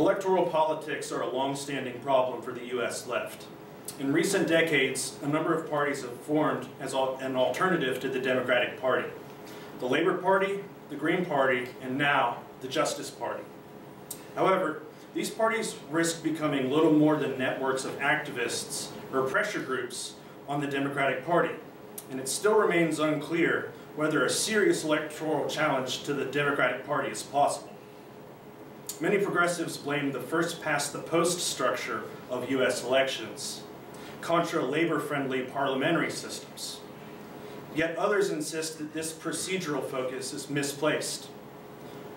Electoral politics are a long-standing problem for the U.S. left. In recent decades, a number of parties have formed as an alternative to the Democratic Party. The Labor Party, the Green Party, and now the Justice Party. However, these parties risk becoming little more than networks of activists or pressure groups on the Democratic Party, and it still remains unclear whether a serious electoral challenge to the Democratic Party is possible. Many progressives blame the first-past-the-post structure of U.S. elections, contra labor-friendly parliamentary systems. Yet others insist that this procedural focus is misplaced.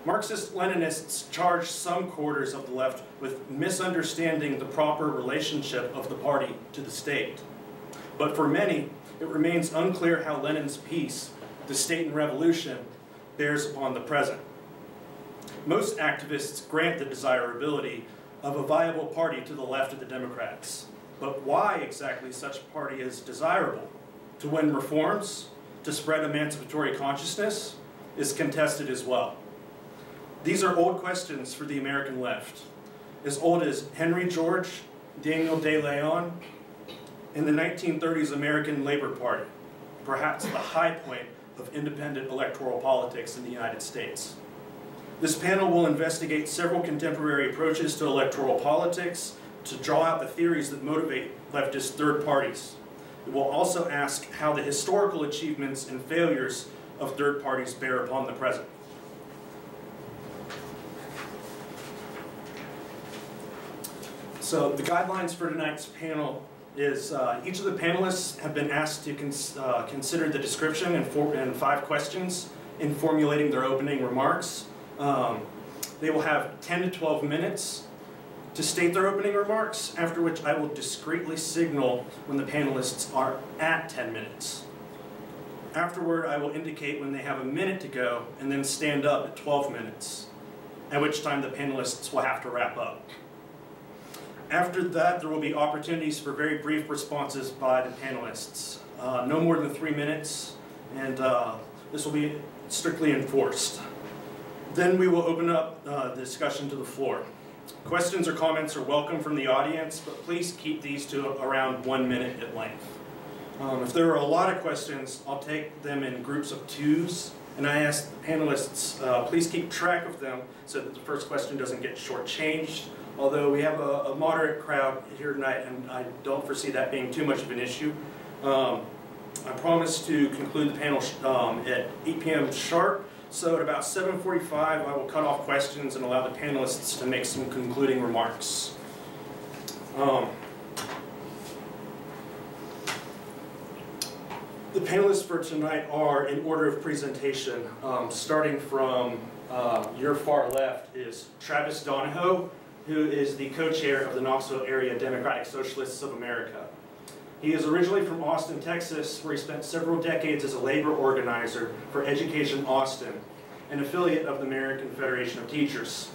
Marxist-Leninists charge some quarters of the left with misunderstanding the proper relationship of the party to the state. But for many, it remains unclear how Lenin's piece, The State and Revolution, bears upon the present. Most activists grant the desirability of a viable party to the left of the Democrats. But why exactly such a party is desirable? To win reforms? To spread emancipatory consciousness? Is contested as well. These are old questions for the American left, as old as Henry George, Daniel De Leon, and the 1930s American Labor Party, perhaps the high point of independent electoral politics in the United States. This panel will investigate several contemporary approaches to electoral politics to draw out the theories that motivate leftist third parties. It will also ask how the historical achievements and failures of third parties bear upon the present. So the guidelines for tonight's panel is each of the panelists have been asked to consider the description and 5 questions in formulating their opening remarks. They will have 10 to 12 minutes to state their opening remarks, after which I will discreetly signal when the panelists are at 10 minutes. Afterward, I will indicate when they have a minute to go and then stand up at 12 minutes, at which time the panelists will have to wrap up. After that, there will be opportunities for very brief responses by the panelists. No more than 3 minutes, and this will be strictly enforced. Then we will open up the discussion to the floor. Questions or comments are welcome from the audience, but please keep these to around 1 minute at length. If there are a lot of questions, I'll take them in groups of 2s, and I ask the panelists, please keep track of them so that the first question doesn't get shortchanged. Although we have a moderate crowd here tonight, and I don't foresee that being too much of an issue. I promise to conclude the panel at 8 p.m. sharp, so at about 7:45 I will cut off questions and allow the panelists to make some concluding remarks. The panelists for tonight are in order of presentation. Starting from your far left is Travis Donoho, who is the co-chair of the Knoxville area Democratic Socialists of America. He is originally from Austin, Texas, where he spent several decades as a labor organizer for Education Austin, an affiliate of the American Federation of Teachers.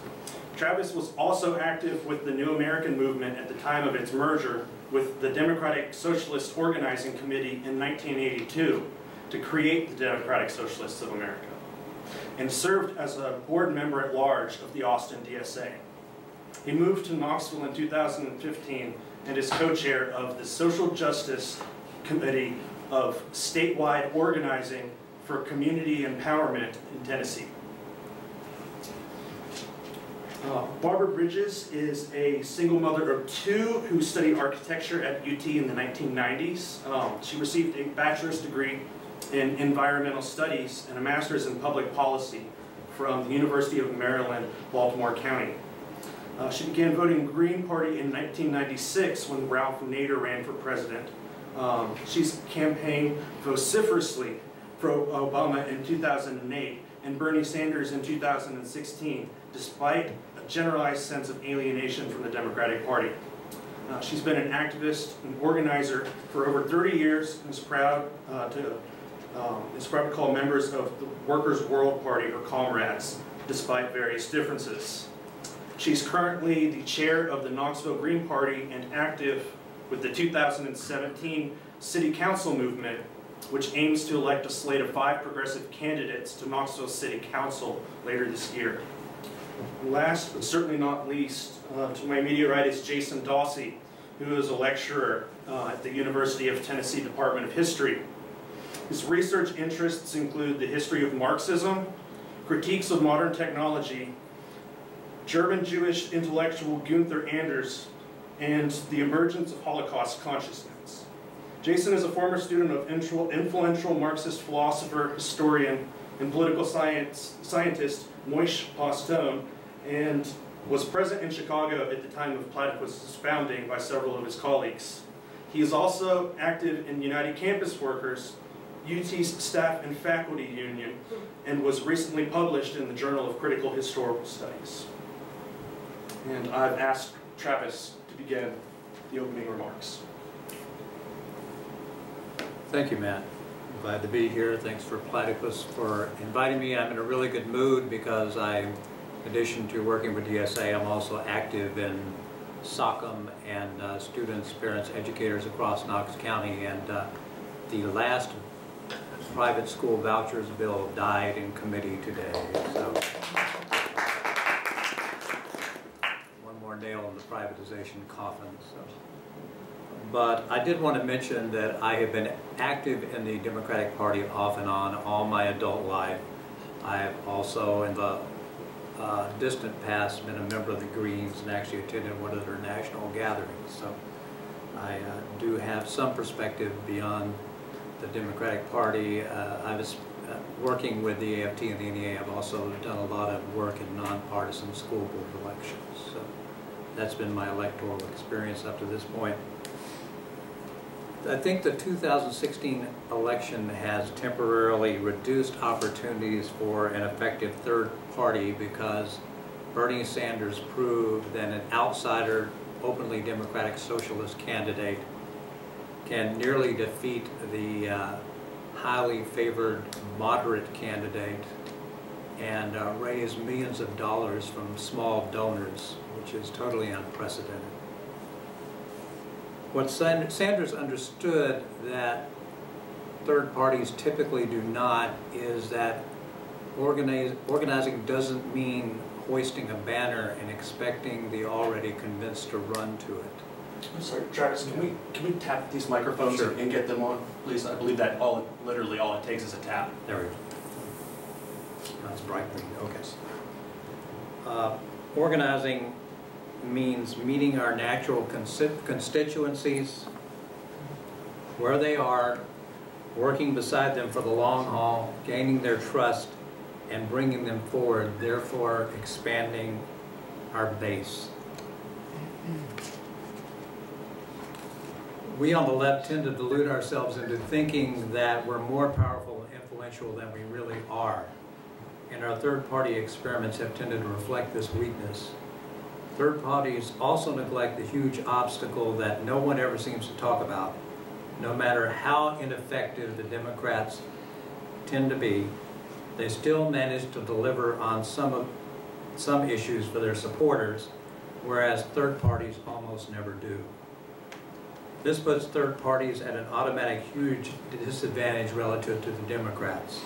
Travis was also active with the New American Movement at the time of its merger with the Democratic Socialist Organizing Committee in 1982 to create the Democratic Socialists of America, and served as a board member at large of the Austin DSA. He moved to Knoxville in 2015 and is co-chair of the Social Justice Committee of Statewide Organizing for Community Empowerment in Tennessee. Barbara Bridges is a single mother of 2 who studied architecture at UT in the 1990s. She received a bachelor's degree in environmental studies and a master's in public policy from the University of Maryland, Baltimore County. She began voting Green Party in 1996 when Ralph Nader ran for president. She's campaigned vociferously for Obama in 2008 and Bernie Sanders in 2016, despite a generalized sense of alienation from the Democratic Party. She's been an activist and organizer for over 30 years and is proud to call members of the Workers' World Party her comrades, despite various differences. She's currently the chair of the Knoxville Green Party and active with the 2017 City Council movement, which aims to elect a slate of 5 progressive candidates to Knoxville City Council later this year. Last but certainly not least, to my immediate right is Jason Dawsey, who is a lecturer at the University of Tennessee Department of History. His research interests include the history of Marxism, critiques of modern technology, German Jewish intellectual Gunther Anders, and the emergence of Holocaust consciousness. Jason is a former student of influential Marxist philosopher, historian, and political scientist Moishe Postone, and was present in Chicago at the time of Platypus' founding by several of his colleagues. He is also active in United Campus Workers, UT's Staff and Faculty Union, and was recently published in the Journal of Critical Historical Studies. And I've asked Travis to begin the opening remarks. Thank you, Matt. I'm glad to be here. Thanks for Platypus for inviting me. I'm in a really good mood because in addition to working with DSA, I'm also active in SOCM and students, parents, educators across Knox County. And the last private school vouchers bill died in committee today. So one more nail in the privatization coffin. But I did want to mention that I have been active in the Democratic Party off and on all my adult life. I have also, in the distant past, been a member of the Greens and actually attended one of their national gatherings. So I do have some perspective beyond the Democratic Party. I was working with the AFT and the NEA. I've also done a lot of work in nonpartisan school board elections. So that's been my electoral experience up to this point. I think the 2016 election has temporarily reduced opportunities for an effective third party because Bernie Sanders proved that an outsider, openly Democratic Socialist candidate can nearly defeat the highly favored moderate candidate and raise millions of dollars from small donors, which is totally unprecedented. What Sanders understood that third parties typically do not is that organizing doesn't mean hoisting a banner and expecting the already convinced to run to it. I'm sorry, Travis, can we tap these microphones Sure. and get them on, please? I believe that literally all it takes is a tap. There we go. That's bright green. Okay. Organizing means meeting our natural constituencies where they are, working beside them for the long haul, gaining their trust, and bringing them forward, therefore expanding our base. We on the left tend to delude ourselves into thinking that we're more powerful and influential than we really are. And our third-party experiments have tended to reflect this weakness. Third parties also neglect the huge obstacle that no one ever seems to talk about. No matter how ineffective the Democrats tend to be, they still manage to deliver on some issues for their supporters, whereas third parties almost never do. This puts third parties at an automatic huge disadvantage relative to the Democrats.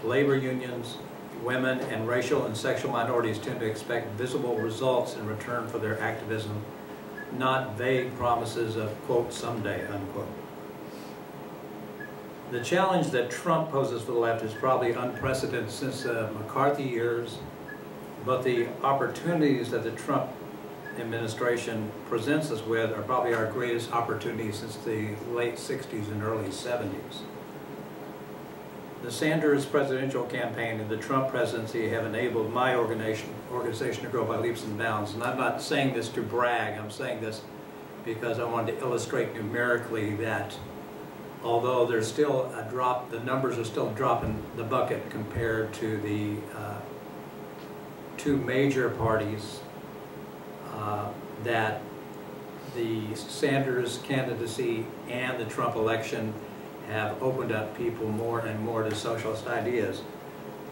Labor unions, women, and racial and sexual minorities tend to expect visible results in return for their activism, not vague promises of, quote, someday, unquote. The challenge that Trump poses for the left is probably unprecedented since the McCarthy years, but the opportunities that the Trump administration presents us with are probably our greatest opportunities since the late 60s and early 70s. The Sanders presidential campaign and the Trump presidency have enabled my organization to grow by leaps and bounds. And I'm not saying this to brag, I'm saying this because I wanted to illustrate numerically that although there's still a drop, the numbers are still dropping the bucket compared to the two major parties, that the Sanders candidacy and the Trump election have opened up people more and more to socialist ideas.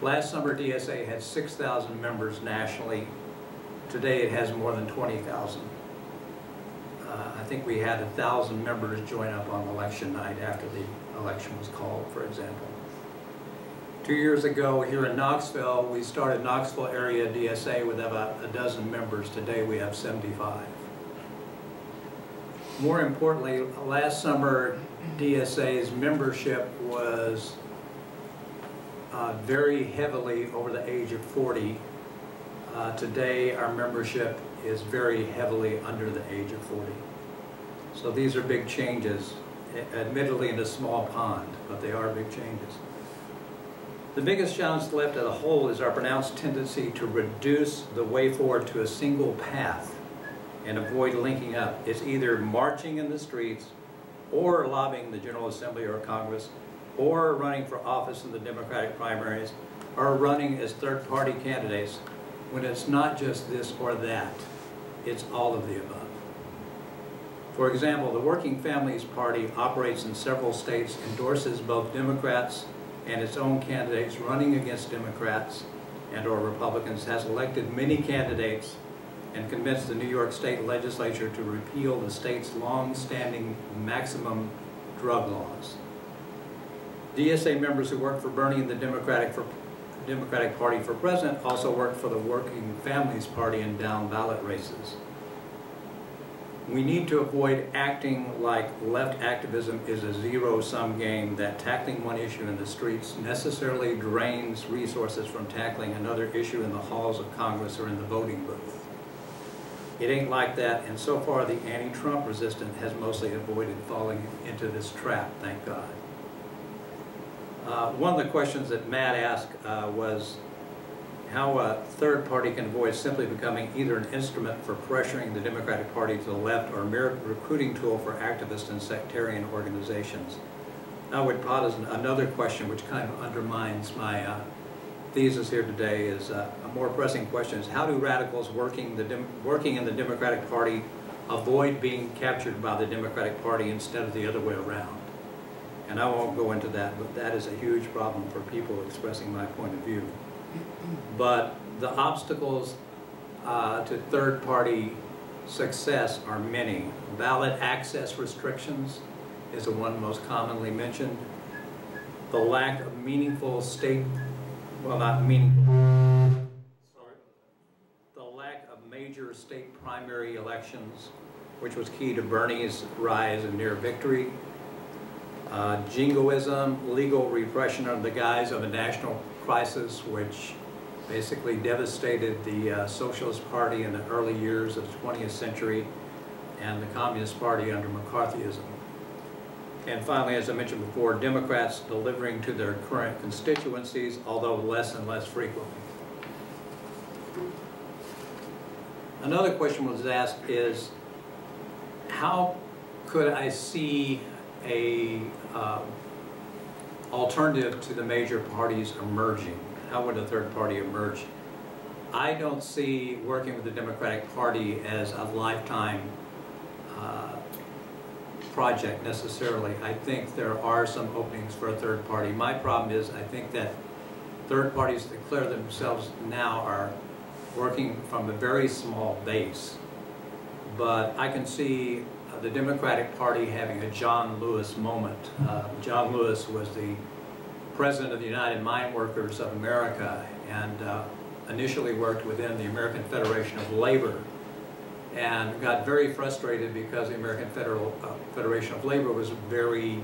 Last summer, DSA had 6,000 members nationally. Today, it has more than 20,000. I think we had 1,000 members join up on election night after the election was called, for example. 2 years ago here in Knoxville, we started Knoxville area DSA with about a dozen members. Today we have 75. More importantly, last summer DSA's membership was very heavily over the age of 40. Today our membership is very heavily under the age of 40. So these are big changes, admittedly in a small pond, but they are big changes. The biggest challenge left as a whole is our pronounced tendency to reduce the way forward to a single path and avoid linking up. It's either marching in the streets or lobbying the General Assembly or Congress or running for office in the Democratic primaries or running as third-party candidates when it's not just this or that, it's all of the above. For example, the Working Families Party operates in several states, endorses both Democrats and its own candidates running against Democrats and or Republicans, has elected many candidates and convinced the New York State Legislature to repeal the state's long-standing maximum drug laws. DSA members who work for Bernie and the Democratic Party for president also work for the Working Families Party in down ballot races. We need to avoid acting like left activism is a zero-sum game, that tackling one issue in the streets necessarily drains resources from tackling another issue in the halls of Congress or in the voting booth. It ain't like that, and so far the anti-Trump resistant has mostly avoided falling into this trap, thank God. One of the questions that Matt asked was how a third party can avoid simply becoming either an instrument for pressuring the Democratic Party to the left or a mere recruiting tool for activist and sectarian organizations. I would posit another question which kind of undermines my thesis here today. Is a more pressing question is, how do radicals working in the Democratic Party avoid being captured by the Democratic Party instead of the other way around? And I won't go into that, but that is a huge problem for people expressing my point of view. But the obstacles to third-party success are many. Ballot access restrictions is the one most commonly mentioned. The lack of meaningful state, well, not meaningful, sorry. The lack of major state primary elections, which was key to Bernie's rise and near victory. Jingoism, legal repression under the guise of a national crisis, which basically devastated the Socialist Party in the early years of the 20th century and the Communist Party under McCarthyism. And finally, as I mentioned before, Democrats delivering to their current constituencies, although less and less frequently. Another question was asked is, how could I see a alternative to the major parties emerging? How would a third party emerge? I don't see working with the Democratic Party as a lifetime project necessarily. I think there are some openings for a third party. My problem is I think that third parties that declare themselves now are working from a very small base. But I can see the Democratic Party having a John Lewis moment. John Lewis was the president of the United Mine Workers of America and initially worked within the American Federation of Labor and got very frustrated because the American Federation of Labor was very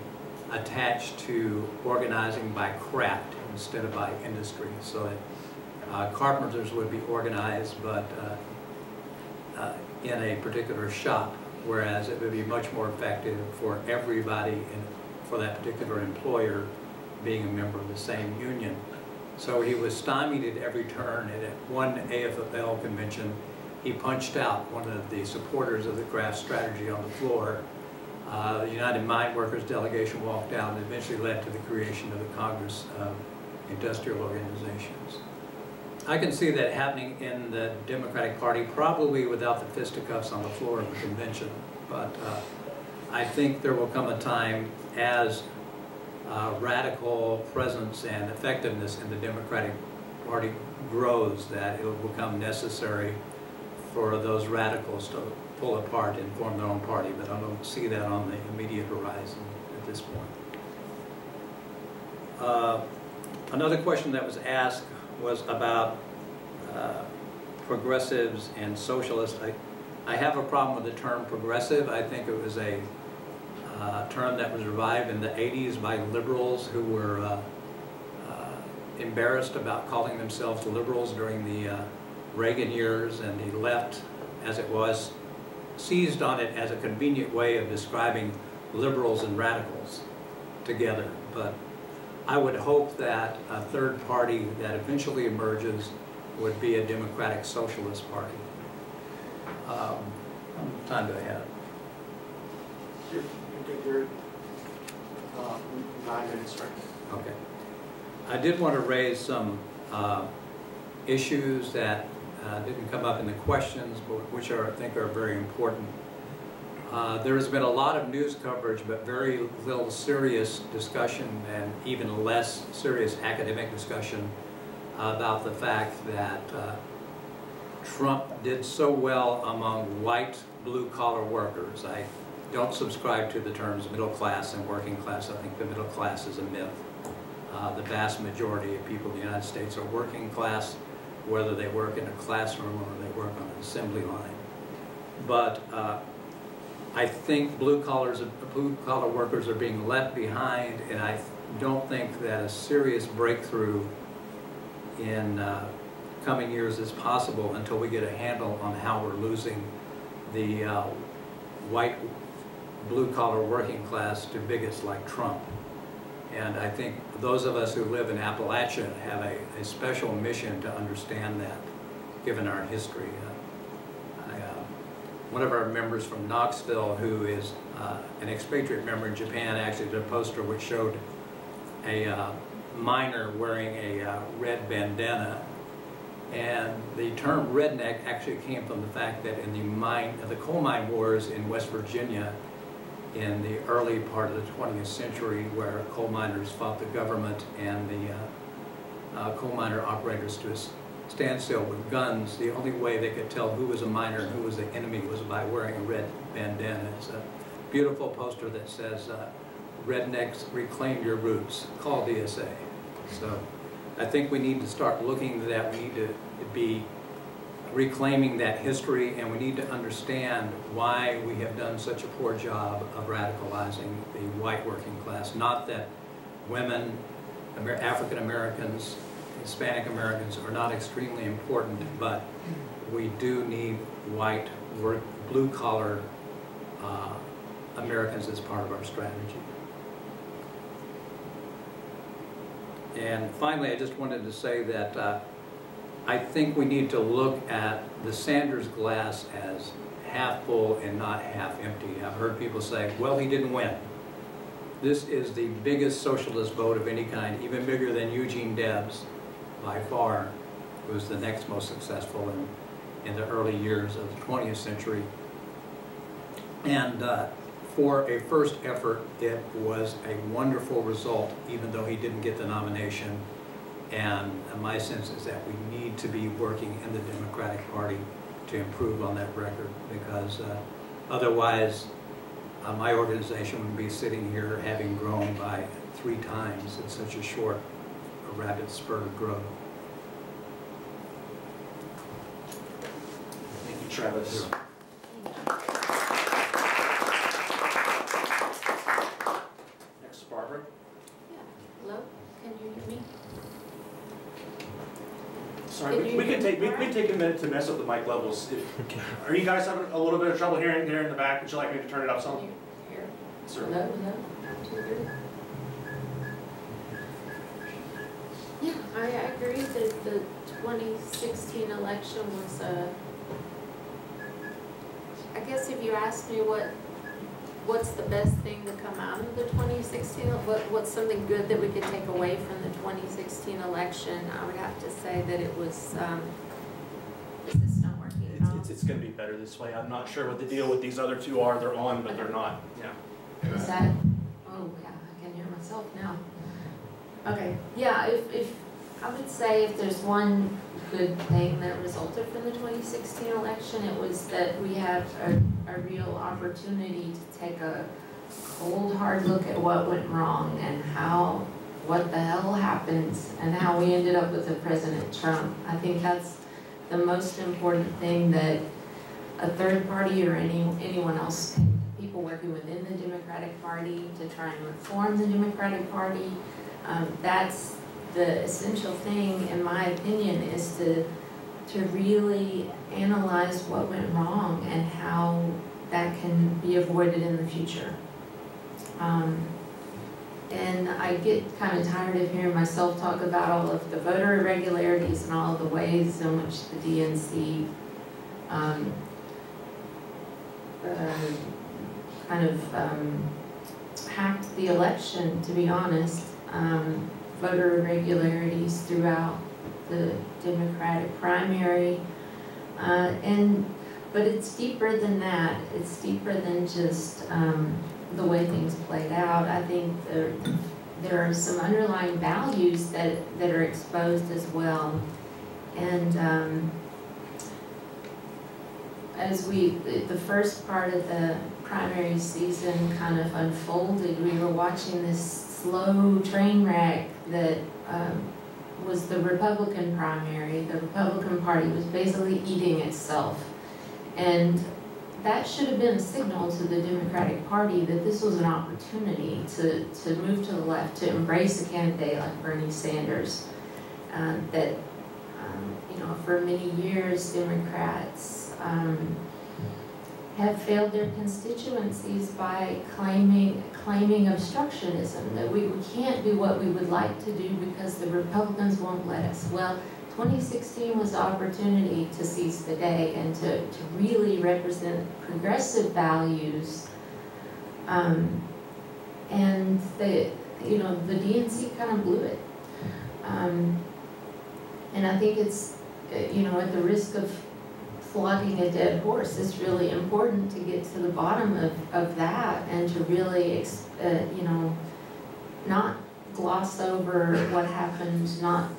attached to organizing by craft instead of by industry. So that carpenters would be organized but in a particular shop, whereas it would be much more effective for everybody for that particular employer being a member of the same union. So he was stymied at every turn, and at one AFL convention, he punched out one of the supporters of the craft strategy on the floor. The United Mine Workers delegation walked out and eventually led to the creation of the Congress of Industrial Organizations. I can see that happening in the Democratic Party, probably without the fisticuffs on the floor of the convention. But I think there will come a time as radical presence and effectiveness in the Democratic Party grows that it will become necessary for those radicals to pull apart and form their own party. But I don't see that on the immediate horizon at this point. Another question that was asked was about progressives and socialists. I have a problem with the term progressive. I think it was a term that was revived in the 80s by liberals who were embarrassed about calling themselves liberals during the Reagan years, and the left, as it was, seized on it as a convenient way of describing liberals and radicals together. But I would hope that a third party that eventually emerges would be a democratic socialist party. How much time do I have? You're 9 minutes, right? Okay. I did want to raise some issues that didn't come up in the questions, but which I think are very important. There has been a lot of news coverage, but very little serious discussion, and even less serious academic discussion about the fact that Trump did so well among white blue-collar workers. I don't subscribe to the terms middle class and working class. I think the middle class is a myth. The vast majority of people in the United States are working class, whether they work in a classroom or they work on an assembly line. But I think blue-collar workers are being left behind, and I don't think that a serious breakthrough in coming years is possible until we get a handle on how we're losing the white blue-collar working class to bigots like Trump. And I think those of us who live in Appalachia have a special mission to understand that, given our history. One of our members from Knoxville, who is an expatriate member in Japan, actually did a poster which showed a miner wearing a red bandana. And the term redneck actually came from the fact that in the coal mine wars in West Virginia in the early part of the 20th century, where coal miners fought the government and the coal miner operators to a standstill with guns, the only way they could tell who was a miner and who was the enemy was by wearing a red bandana. It's a beautiful poster that says, rednecks, reclaim your roots, call DSA. So I think we need to start looking at that. We need to be reclaiming that history, and we need to understand why we have done such a poor job of radicalizing the white working class. Not that women, African Americans, Hispanic Americans are not extremely important, but we do need white, blue-collar Americans as part of our strategy. And finally, I just wanted to say that I think we need to look at the Sanders glass as half full and not half empty. I've heard people say, well, he didn't win. This is the biggest socialist vote of any kind, even bigger than Eugene Debs, by far, who was the next most successful in the early years of the 20th century. And for a first effort, it was a wonderful result, even though he didn't get the nomination. And my sense is that we need to be working in the Democratic Party to improve on that record, because otherwise my organization would be sitting here having grown by 3 times in such a short, rapid spurt of growth. Thank you, Travis. Next, Barbara. Yeah. Hello? Can you hear me? Sorry, we can take a minute to mess up the mic levels. Are you guys having a little bit of trouble hearing there in the back? Would you like me to turn it up some? Here. Sir. Hello, hello. 2, 3. Yeah, I agree that the 2016 election was I guess if you ask me what's the best thing to come out of the 2016, what's something good that we could take away from the 2016 election, I would have to say that it was, is this not working at all? It's going to be better this way. I'm not sure what the deal with these other 2 are. They're on, but they're not. Yeah. Is that, oh yeah, I can hear myself now. Okay, yeah, if I would say if there's one good thing that resulted from the 2016 election, it was that we have a real opportunity to take a cold, hard look at what went wrong and how what the hell happened and how we ended up with a President Trump. I think that's the most important thing that a third party or anyone else, people working within the Democratic Party to try and reform the Democratic Party, that's the essential thing, in my opinion, is to really analyze what went wrong and how that can be avoided in the future. And I get kind of tired of hearing myself talk about all of the voter irregularities and all of the ways in which the DNC kind of hacked the election, to be honest. Voter irregularities throughout the Democratic primary. But it's deeper than that. It's deeper than just the way things played out. I think there are some underlying values that are exposed as well. And as the first part of the primary season kind of unfolded, we were watching this slow train wreck that was the Republican primary. The Republican Party was basically eating itself. And that should have been a signal to the Democratic Party that this was an opportunity to move to the left, to embrace a candidate like Bernie Sanders. That, you know, for many years, Democrats have failed their constituencies by claiming obstructionism, that we can't do what we would like to do because the Republicans won't let us. Well, 2016 was the opportunity to seize the day and to really represent progressive values. And the DNC kind of blew it. And I think it's, you know, at the risk of flogging a dead horse, it's really important to get to the bottom of that and to really, you know, not gloss over what happened, not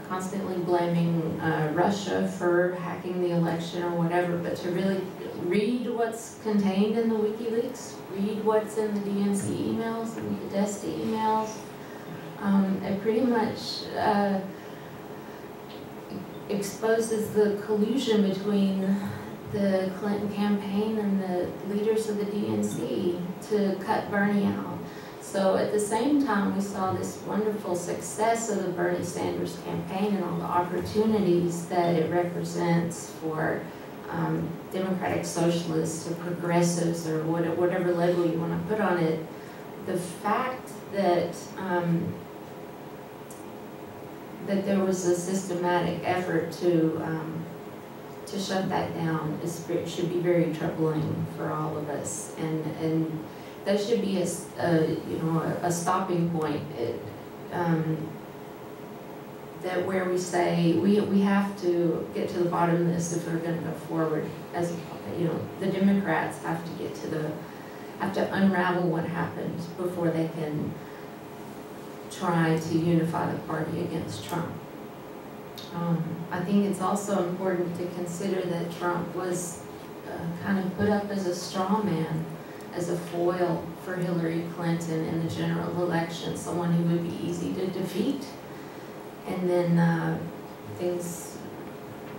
constantly blaming Russia for hacking the election or whatever, but to really read what's contained in the WikiLeaks, read what's in the DNC emails and the Dawsey emails. It pretty much exposes the collusion between the Clinton campaign and the leaders of the DNC to cut Bernie out. So at the same time, we saw this wonderful success of the Bernie Sanders campaign and all the opportunities that it represents for democratic socialists or progressives or whatever label you want to put on it. The fact that that there was a systematic effort to shut that down should be very troubling for all of us, and that should be a stopping point. That where we say we have to get to the bottom of this if we're going to go forward. As you know, the Democrats have to unravel what happened before they can try to unify the party against Trump. I think it's also important to consider that Trump was kind of put up as a straw man, as a foil for Hillary Clinton in the general election, someone who would be easy to defeat. And then things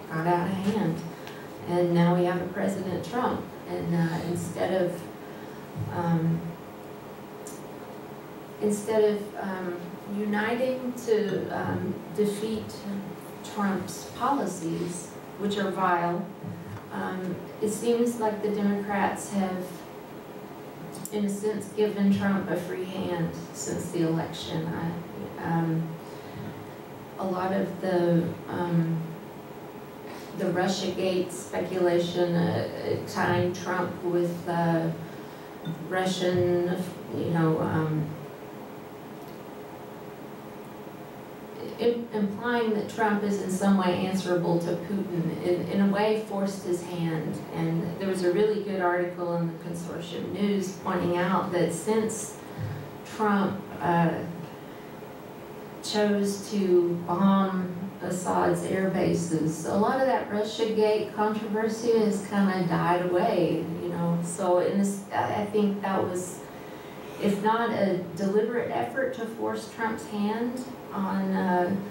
got out of hand. And now we have a President Trump. And instead of uniting to defeat Trump's policies, which are vile, it seems like the Democrats have, in a sense, given Trump a free hand since the election. A lot of the Russiagate speculation tying Trump with Russian, implying that Trump is in some way answerable to Putin, in a way forced his hand. And there was a really good article in the Consortium News pointing out that since Trump chose to bomb Assad's air bases, a lot of that Russiagate controversy has kind of died away, So in this, I think that was if not a deliberate effort to force Trump's hand on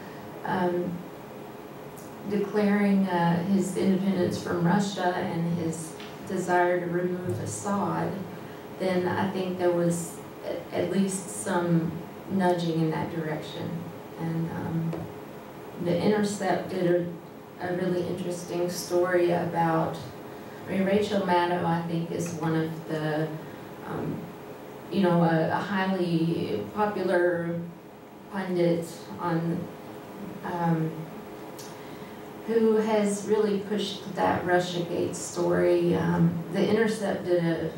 declaring his independence from Russia and his desire to remove Assad, then I think there was at least some nudging in that direction. And The Intercept did a really interesting story about, I mean, Rachel Maddow, I think, is one of the, you know, a highly popular pundit on, who has really pushed that Russiagate story. The Intercept did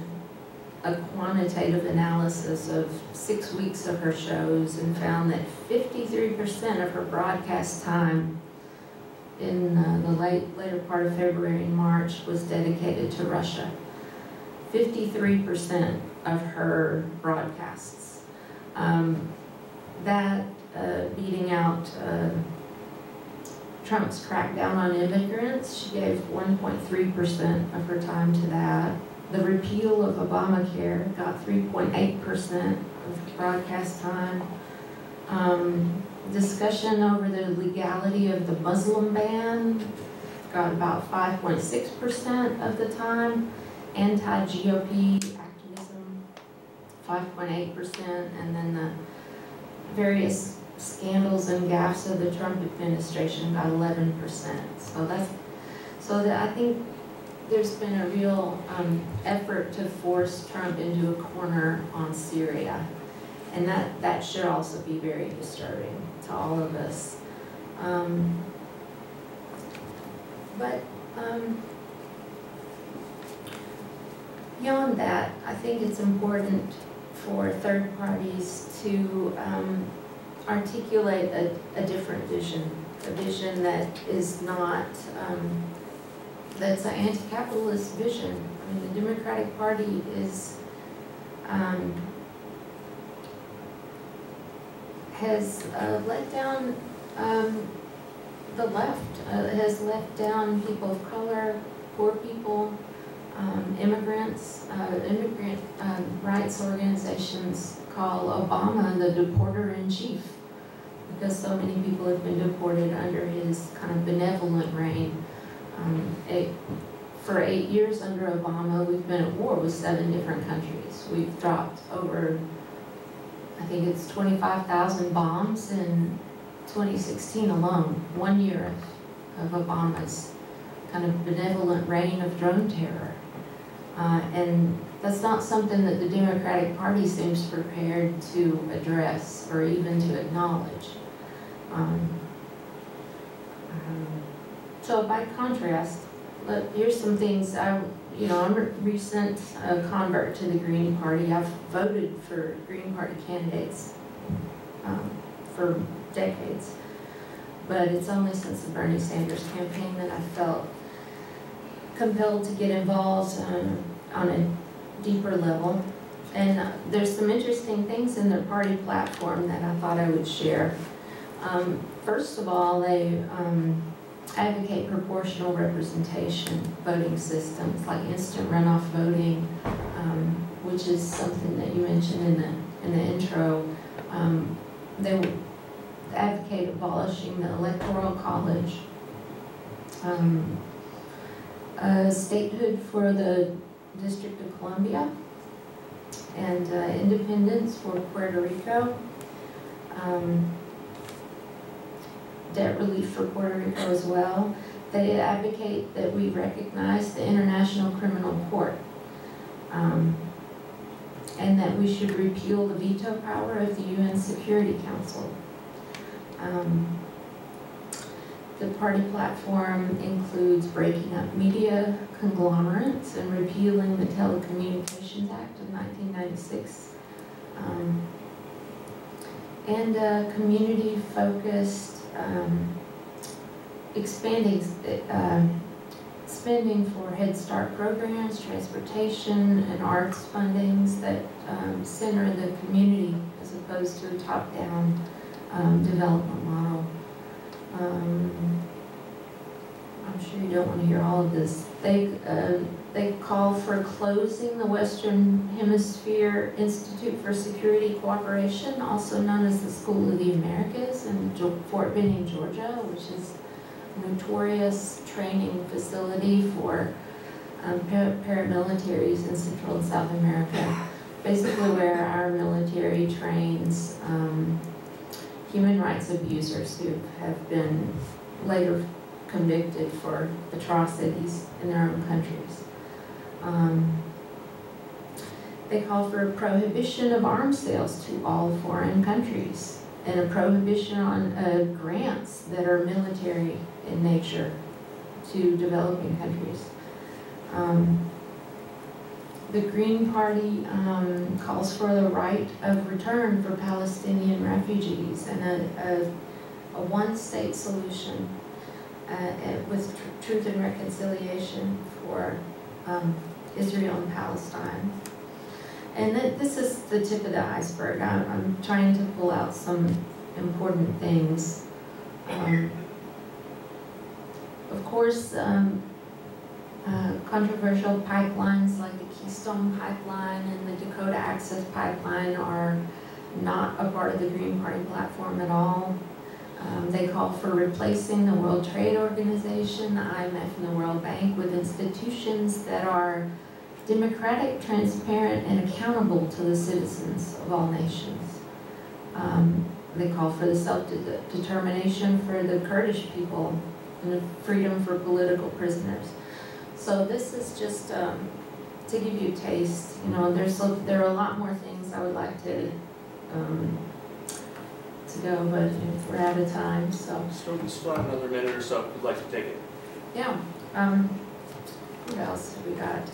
a quantitative analysis of 6 weeks of her shows and found that 53% of her broadcast time in the later part of February and March was dedicated to Russia. 53% of her broadcasts. That beating out Trump's crackdown on immigrants. She gave 1.3% of her time to that. The repeal of Obamacare got 3.8% of broadcast time. Discussion over the legality of the Muslim ban got about 5.6% of the time. Anti-GOP activism, 5.8%, and then the various scandals and gaffes of the Trump administration got 11%. So I think there's been a real effort to force Trump into a corner on Syria, and that should also be very disturbing to all of us. Beyond that, I think it's important for third parties to articulate a different vision, a vision that is not, that's an anti-capitalist vision. I mean, the Democratic Party is, has let down the left, has let down people of color, poor people, immigrants. Immigrant rights organizations call Obama the deporter-in-chief because so many people have been deported under his kind of benevolent reign. For 8 years under Obama, we've been at war with 7 different countries. We've dropped over, I think it's 25,000 bombs in 2016 alone, 1 year of Obama's kind of benevolent reign of drone terror. And that's not something that the Democratic Party seems prepared to address or even to acknowledge. So by contrast, look, here's some things. I'm a recent convert to the Green Party. I've voted for Green Party candidates for decades, but it's only since the Bernie Sanders campaign that I felt compelled to get involved on a deeper level. And there's some interesting things in their party platform that I thought I would share. First of all, they advocate proportional representation voting systems like instant runoff voting, which is something that you mentioned in the intro. They advocate abolishing the Electoral College, statehood for the District of Columbia, and independence for Puerto Rico, debt relief for Puerto Rico as well. They advocate that we recognize the International Criminal Court, and that we should repeal the veto power of the UN Security Council. The party platform includes breaking up media conglomerates and repealing the Telecommunications Act of 1996, and community-focused expanding spending for Head Start programs, transportation, and arts fundings that center the community as opposed to a top-down development model. I'm sure you don't want to hear all of this. They call for closing the Western Hemisphere Institute for Security Cooperation, also known as the School of the Americas in Fort Benning, Georgia, which is a notorious training facility for paramilitaries in Central and South America. Basically where our military trains human rights abusers who have been later convicted for atrocities in their own countries. They call for a prohibition of arms sales to all foreign countries and a prohibition on grants that are military in nature to developing countries. The Green Party calls for the right of return for Palestinian refugees and a one-state solution with truth and reconciliation for Israel and Palestine. And this is the tip of the iceberg. I'm trying to pull out some important things. Of course, controversial pipelines like the Keystone Pipeline and the Dakota Access Pipeline are not a part of the Green Party platform at all. They call for replacing the World Trade Organization, the IMF, and the World Bank with institutions that are democratic, transparent, and accountable to the citizens of all nations. They call for the self-determination for the Kurdish people and the freedom for political prisoners. So this is just to give you a taste. You know, there are a lot more things I would like to go, but we're out of time. So still have another minute or so. We'd like to take it. Yeah. What else have we got?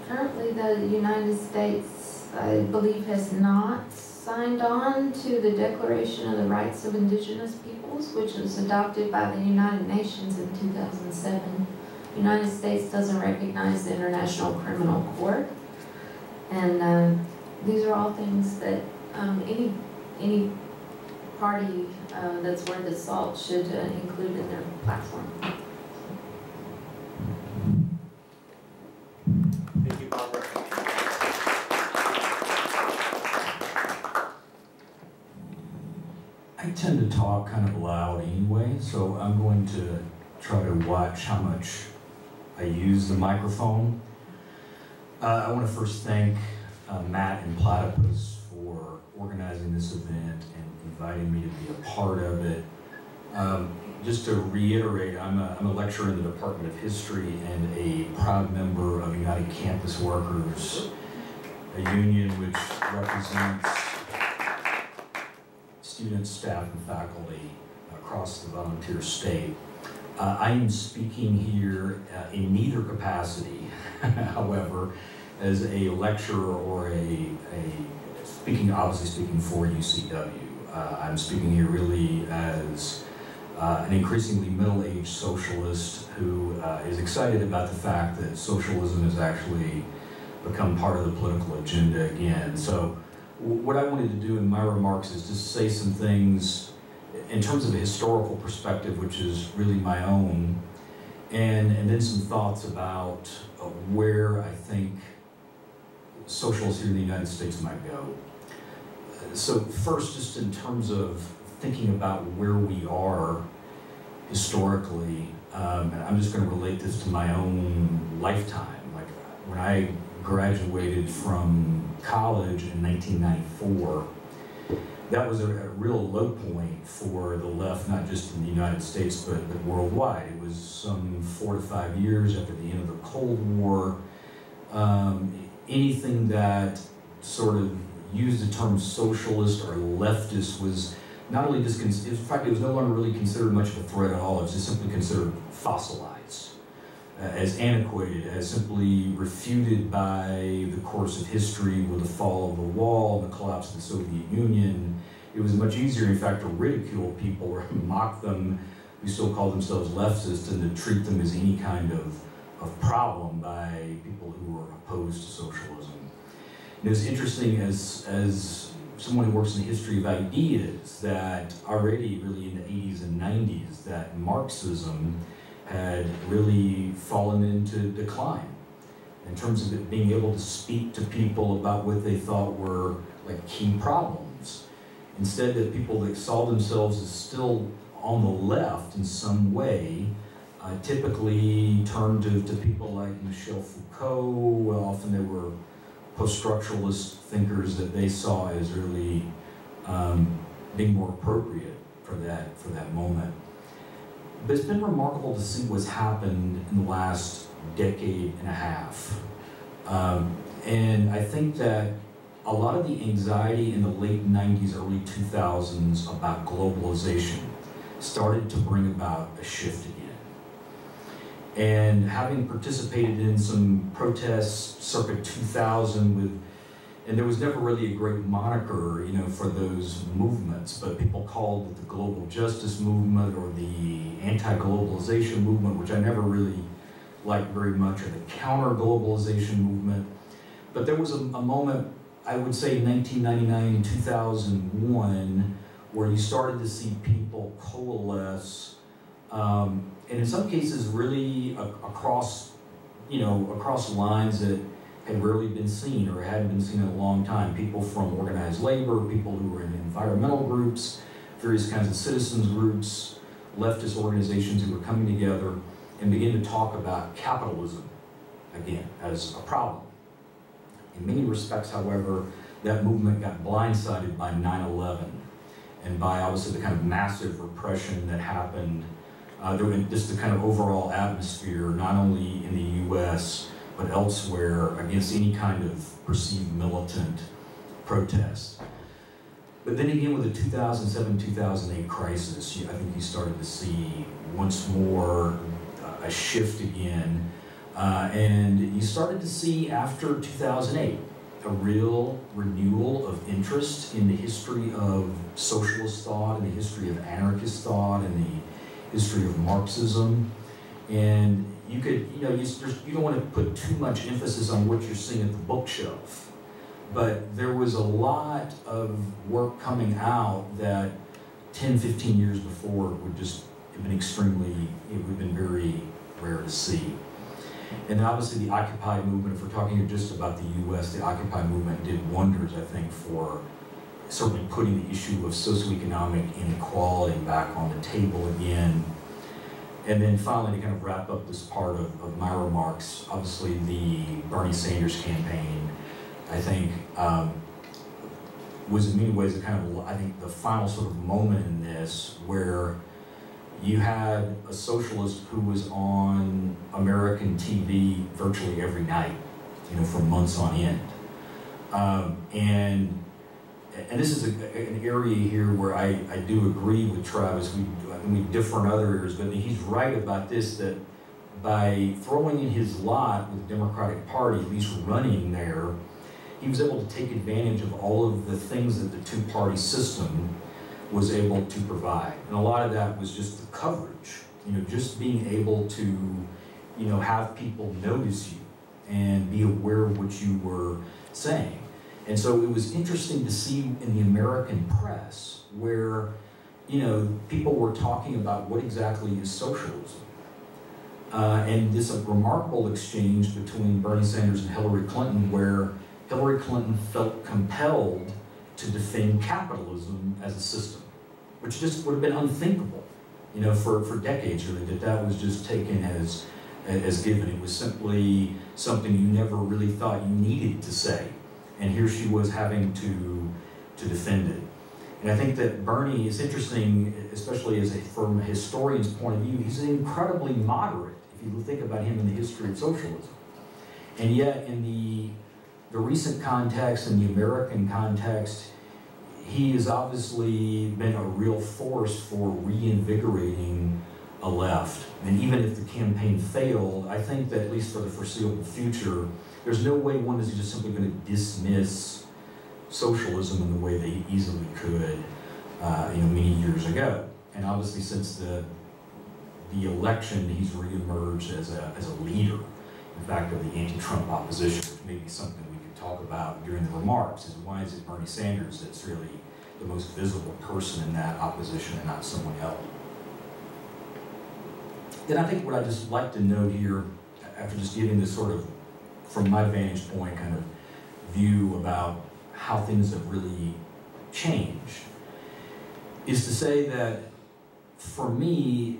Currently, the United States, I believe, has not signed on to the Declaration of the Rights of Indigenous Peoples, which was adopted by the United Nations in 2007. The United States doesn't recognize the International Criminal Court, and these are all things that any party that's worth its salt should include in their platform. Thank you, Barbara. I tend to talk kind of loud anyway, so I'm going to try to watch how much I use the microphone. I want to first thank Matt and Platypus for organizing this event and inviting me to be a part of it. Just to reiterate, I'm a lecturer in the Department of History and a proud member of United Campus Workers, a union which represents students, staff, and faculty across the volunteer state. I am speaking here in neither capacity, however, as a lecturer or obviously speaking for UCW. I'm speaking here really as an increasingly middle-aged socialist who is excited about the fact that socialism has actually become part of the political agenda again. So what I wanted to do in my remarks is just say some things in terms of a historical perspective, which is really my own, and then some thoughts about where I think socialists here in the United States might go. So first, just in terms of thinking about where we are historically, and I'm just going to relate this to my own lifetime. Like when I graduated from college in 1994, that was a real low point for the left, not just in the United States, but worldwide. It was some 4 to 5 years after the end of the Cold War. Anything that sort of used the term socialist or leftist was not only disconsidered, in fact, it was no longer really considered much of a threat at all. It was just simply considered fossilized, as antiquated, as simply refuted by the course of history with the fall of the wall and the collapse of the Soviet Union. It was much easier, in fact, to ridicule people or mock them who still called themselves leftists and to treat them as any kind of problem by people who were opposed to socialism. And it's interesting as someone who works in the history of ideas, that already really in the 80s and 90s, that Marxism had really fallen into decline in terms of it being able to speak to people about what they thought were like key problems. Instead, that people that saw themselves as still on the left in some way typically turned to people like Michel Foucault. Well, often they were post-structuralist thinkers that they saw as really being more appropriate for that moment. But it's been remarkable to see what's happened in the last decade and a half. And I think that a lot of the anxiety in the late 90s, early 2000s about globalization started to bring about a shift again. And having participated in some protests circa 2000 with, and there was never really a great moniker, you know, for those movements, but people called it the global justice movement or the anti-globalization movement, which I never really liked very much, or the counter-globalization movement. But there was a moment, I would say 1999, 2001, where you started to see people coalesce, and in some cases really across lines that had rarely been seen or hadn't been seen in a long time. People from organized labor, people who were in environmental groups, various kinds of citizens groups, leftist organizations who were coming together and begin to talk about capitalism again as a problem. In many respects, however, that movement got blindsided by 9/11 and by obviously the kind of massive repression that happened, just the kind of overall atmosphere, not only in the US, but elsewhere against any kind of perceived militant protest. But then again, with the 2007-2008 crisis, I think you started to see once more a shift again. And you started to see after 2008 a real renewal of interest in the history of socialist thought, in the history of anarchist thought, in the history of Marxism. And you could, you don't want to put too much emphasis on what you're seeing at the bookshelf, but there was a lot of work coming out that 10, 15 years before would just have been it would have been very rare to see. And obviously the Occupy movement, if we're talking just about the US, the Occupy movement did wonders, I think, for certainly putting the issue of socioeconomic inequality back on the table again. And then finally, to kind of wrap up this part of my remarks, obviously the Bernie Sanders campaign, I think, was in many ways a kind of, I think, the final sort of moment in this where you had a socialist who was on American TV virtually every night, for months on end. And this is an area here where I do agree with Travis. We differ in other areas, but he's right about this, that by throwing in his lot with the Democratic Party, at least running there, he was able to take advantage of all of the things that the two-party system was able to provide. And a lot of that was just the coverage, just being able to, have people notice you and be aware of what you were saying. And so it was interesting to see in the American press where, people were talking about what exactly is socialism. And this remarkable exchange between Bernie Sanders and Hillary Clinton, where Hillary Clinton felt compelled to defend capitalism as a system, which just would have been unthinkable, for decades really, that was just taken as given. It was simply something you never really thought you needed to say. And here she was having to defend it. And I think that Bernie is interesting, especially from a historian's point of view. He's incredibly moderate, if you think about him in the history of socialism. And yet, in the recent context, in the American context, he has obviously been a real force for reinvigorating a left. And even if the campaign failed, I think that at least for the foreseeable future, there's no way one is just simply going to dismiss socialism in the way they easily could, many years ago. And obviously, since the election, he's reemerged as a leader, in fact, of the anti-Trump opposition, which may be something we could talk about during the remarks, is why is it Bernie Sanders that's really the most visible person in that opposition and not someone else? Then I think what I just like to note here, after just giving this sort of, from my vantage point, kind of view about how things have really changed, is to say that for me,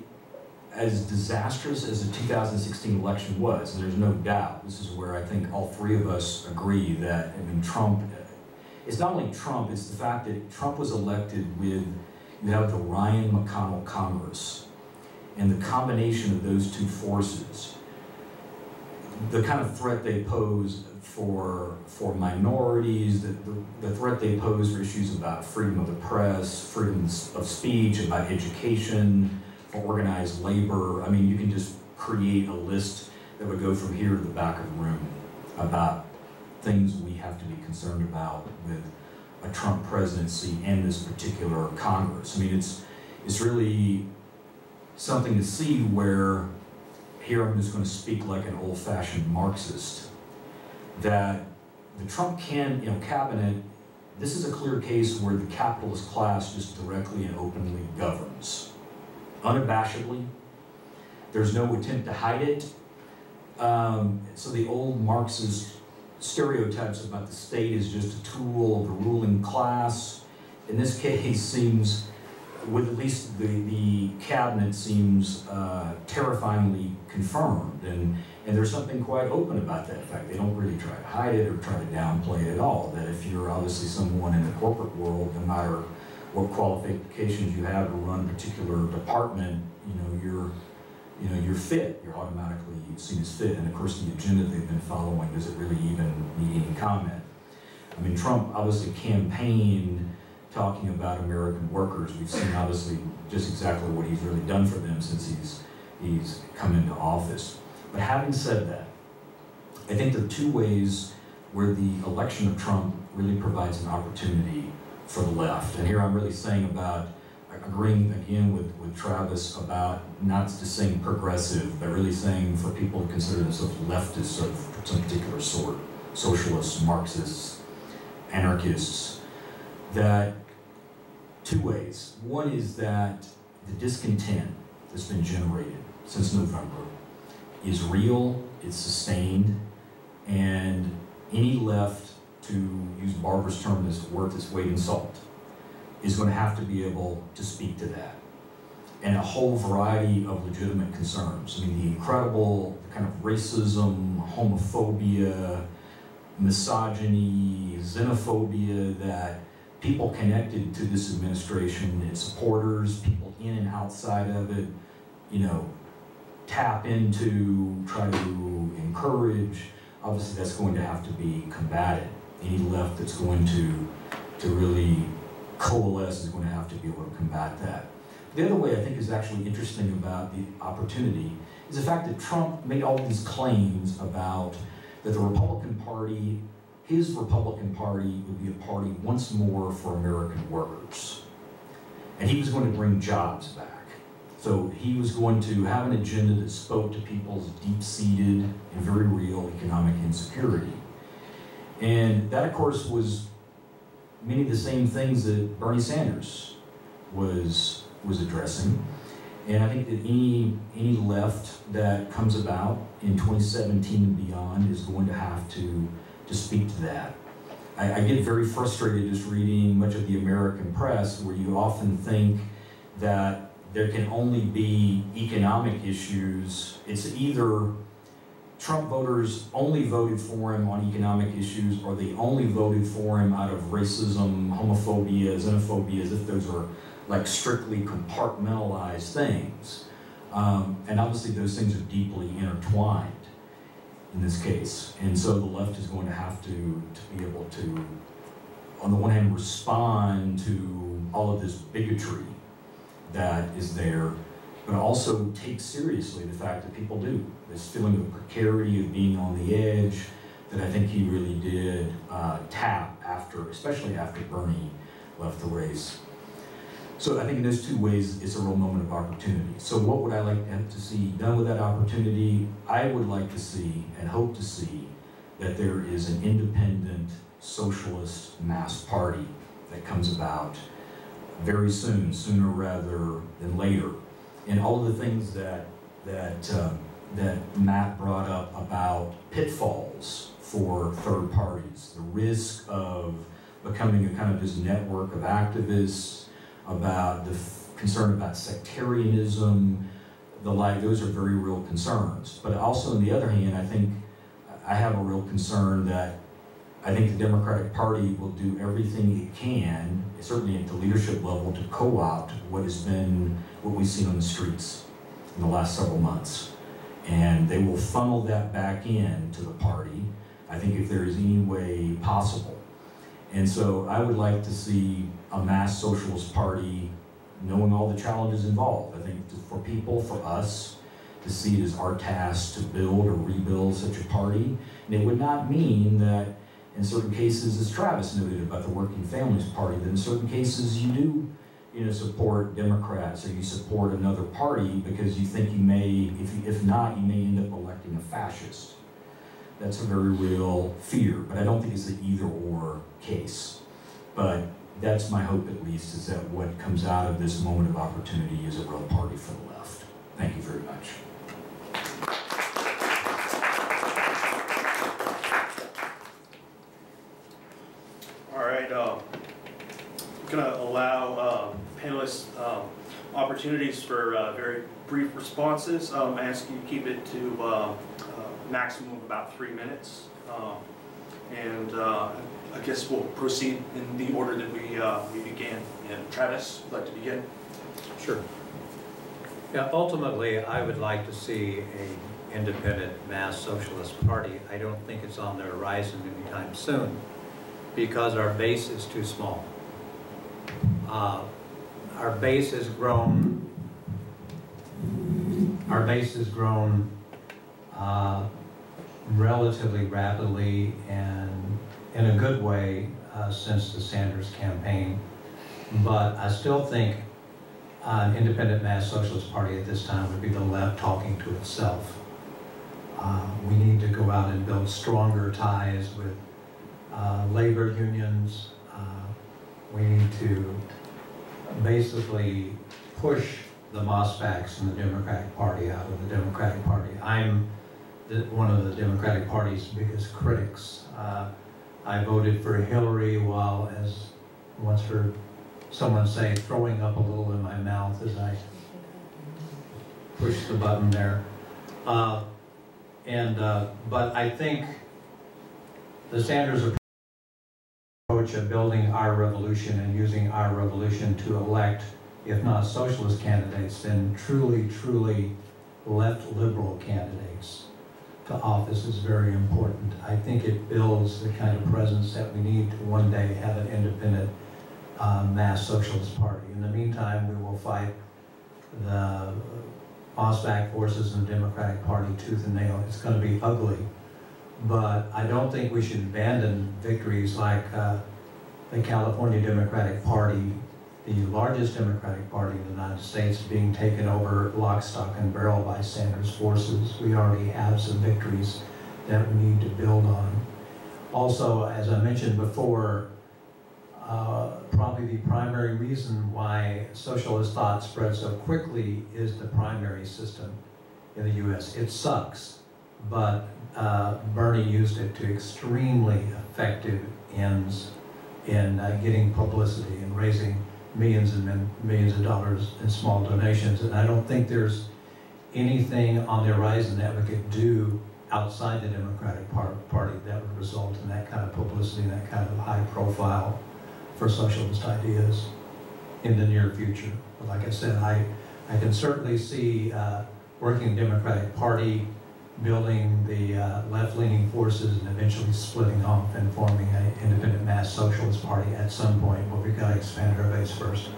as disastrous as the 2016 election was, and there's no doubt, this is where I think all three of us agree that, I mean, Trump, it's not only Trump, it's the fact that Trump was elected with, you have the Ryan McConnell Congress, and the combination of those two forces, the kind of threat they pose for minorities, the threat they pose for issues about freedom of the press, freedom of speech, about education, for organized labor. I mean, you can just create a list that would go from here to the back of the room about things we have to be concerned about with a Trump presidency and this particular Congress. I mean, it's really something to see where, here I'm just going to speak like an old-fashioned Marxist, that the Trump cabinet, this is a clear case where the capitalist class just directly and openly governs. Unabashedly. There's no attempt to hide it. So the old Marxist stereotypes about the state is just a tool of the ruling class, in this case seems, with at least the cabinet seems terrifyingly confirmed, and there's something quite open about that fact. They don't really try to hide it or try to downplay it at all, that if you're obviously someone in the corporate world, no matter what qualifications you have to run a particular department, you're fit. You're automatically seen as fit. And of course, the agenda they've been following, does it really even need any comment? I mean, Trump obviously campaigned talking about American workers. We've seen obviously just exactly what he's really done for them since he's come into office. But having said that, I think there are two ways where the election of Trump really provides an opportunity for the left. And here I'm really saying about, agreeing again with Travis about not just saying progressive, but really saying for people to consider themselves leftists of some particular sort, socialists, Marxists, anarchists, that two ways. One is that the discontent that's been generated since November is real, it's sustained, and any left, to use Barbara's term, that's worth its weight in salt, is going to have to be able to speak to that. And a whole variety of legitimate concerns. I mean, the incredible kind of racism, homophobia, misogyny, xenophobia that people connected to this administration, its supporters, people in and outside of it, tap into, try to encourage. Obviously, that's going to have to be combated. Any left that's going to really coalesce is going to have to be able to combat that. The other way I think is actually interesting about the opportunity is the fact that Trump made all these claims about that the Republican Party, his Republican Party, would be a party once more for American workers. And he was going to bring jobs back. So he was going to have an agenda that spoke to people's deep-seated and very real economic insecurity. And that, of course, was many of the same things that Bernie Sanders was addressing. And I think that any left that comes about in 2017 and beyond is going to have to speak to that. I get very frustrated just reading much of the American press, where you often think that there can only be economic issues. It's either Trump voters only voted for him on economic issues, or they only voted for him out of racism, homophobia, xenophobia, as if those are like strictly compartmentalized things. And obviously those things are deeply intertwined in this case. And so the left is going to have to be able to, on the one hand, respond to all of this bigotry that is there, but also take seriously the fact that people do. This feeling of precarity, of being on the edge, that I think he really did tap after, especially after Bernie left the race. So I think in those two ways, it's a real moment of opportunity. So what would I like to see done with that opportunity? I would like to see and hope to see that there is an independent socialist mass party that comes about very soon, sooner rather than later. And all of the things that Matt brought up about pitfalls for third parties, the risk of becoming a kind of this network of activists, about the concern about sectarianism, the like, those are very real concerns. But also on the other hand, I think I have a real concern that I think the Democratic Party will do everything it can, certainly at the leadership level, to co-opt what we've seen on the streets in the last several months. And they will funnel that back into the party, I think, if there is any way possible. And so I would like to see a mass socialist party, knowing all the challenges involved. I think for people, for us, to see it as our task to build or rebuild such a party. And it would not mean that in certain cases, as Travis noted about the Working Families Party, that in certain cases you do, support Democrats or you support another party because you think you may, if not, you may end up electing a fascist. That's a very real fear, but I don't think it's the either-or case. But that's my hope, at least, is that what comes out of this moment of opportunity is a real party for the left. Thank you very much. All right, I'm going to allow panelists opportunities for very brief responses. I ask you to keep it to a maximum of about 3 minutes. I guess we'll proceed in the order that we began. And Travis, would like to begin? Sure. Yeah, ultimately, I would like to see an independent mass socialist party. I don't think it's on the horizon anytime soon because our base is too small. Our base has grown. Our base has grown relatively rapidly and in a good way since the Sanders campaign. But I still think an independent mass socialist party at this time would be the left talking to itself. We need to go out and build stronger ties with labor unions. We need to basically push the Mossbacks and the Democratic Party out of the Democratic Party. I'm one of the Democratic Party's biggest critics. I voted for Hillary while, as once heard someone say, throwing up a little in my mouth as I pushed the button there. But I think the Sanders approach of building our revolution and using our revolution to elect, if not socialist candidates, then truly left liberal candidates to office is very important. I think it builds the kind of presence that we need to one day have an independent mass socialist party. In the meantime, we will fight the Mossback forces in the Democratic Party tooth and nail. It's going to be ugly, but I don't think we should abandon victories like the California Democratic Party, the largest Democratic Party in the United States, being taken over lock, stock, and barrel by Sanders forces. We already have some victories that we need to build on. Also, as I mentioned before, probably the primary reason why socialist thought spread so quickly is the primary system in the U.S. It sucks, but Bernie used it to extremely effective ends in getting publicity and raising millions and millions of dollars in small donations. And I don't think there's anything on the horizon that we could do outside the Democratic Party that would result in that kind of publicity and that kind of high profile for socialist ideas in the near future. But like I said, I can certainly see working Democratic Party building the left-leaning forces and eventually splitting off and forming an independent mass socialist party at some point, but we've got to expand our base first.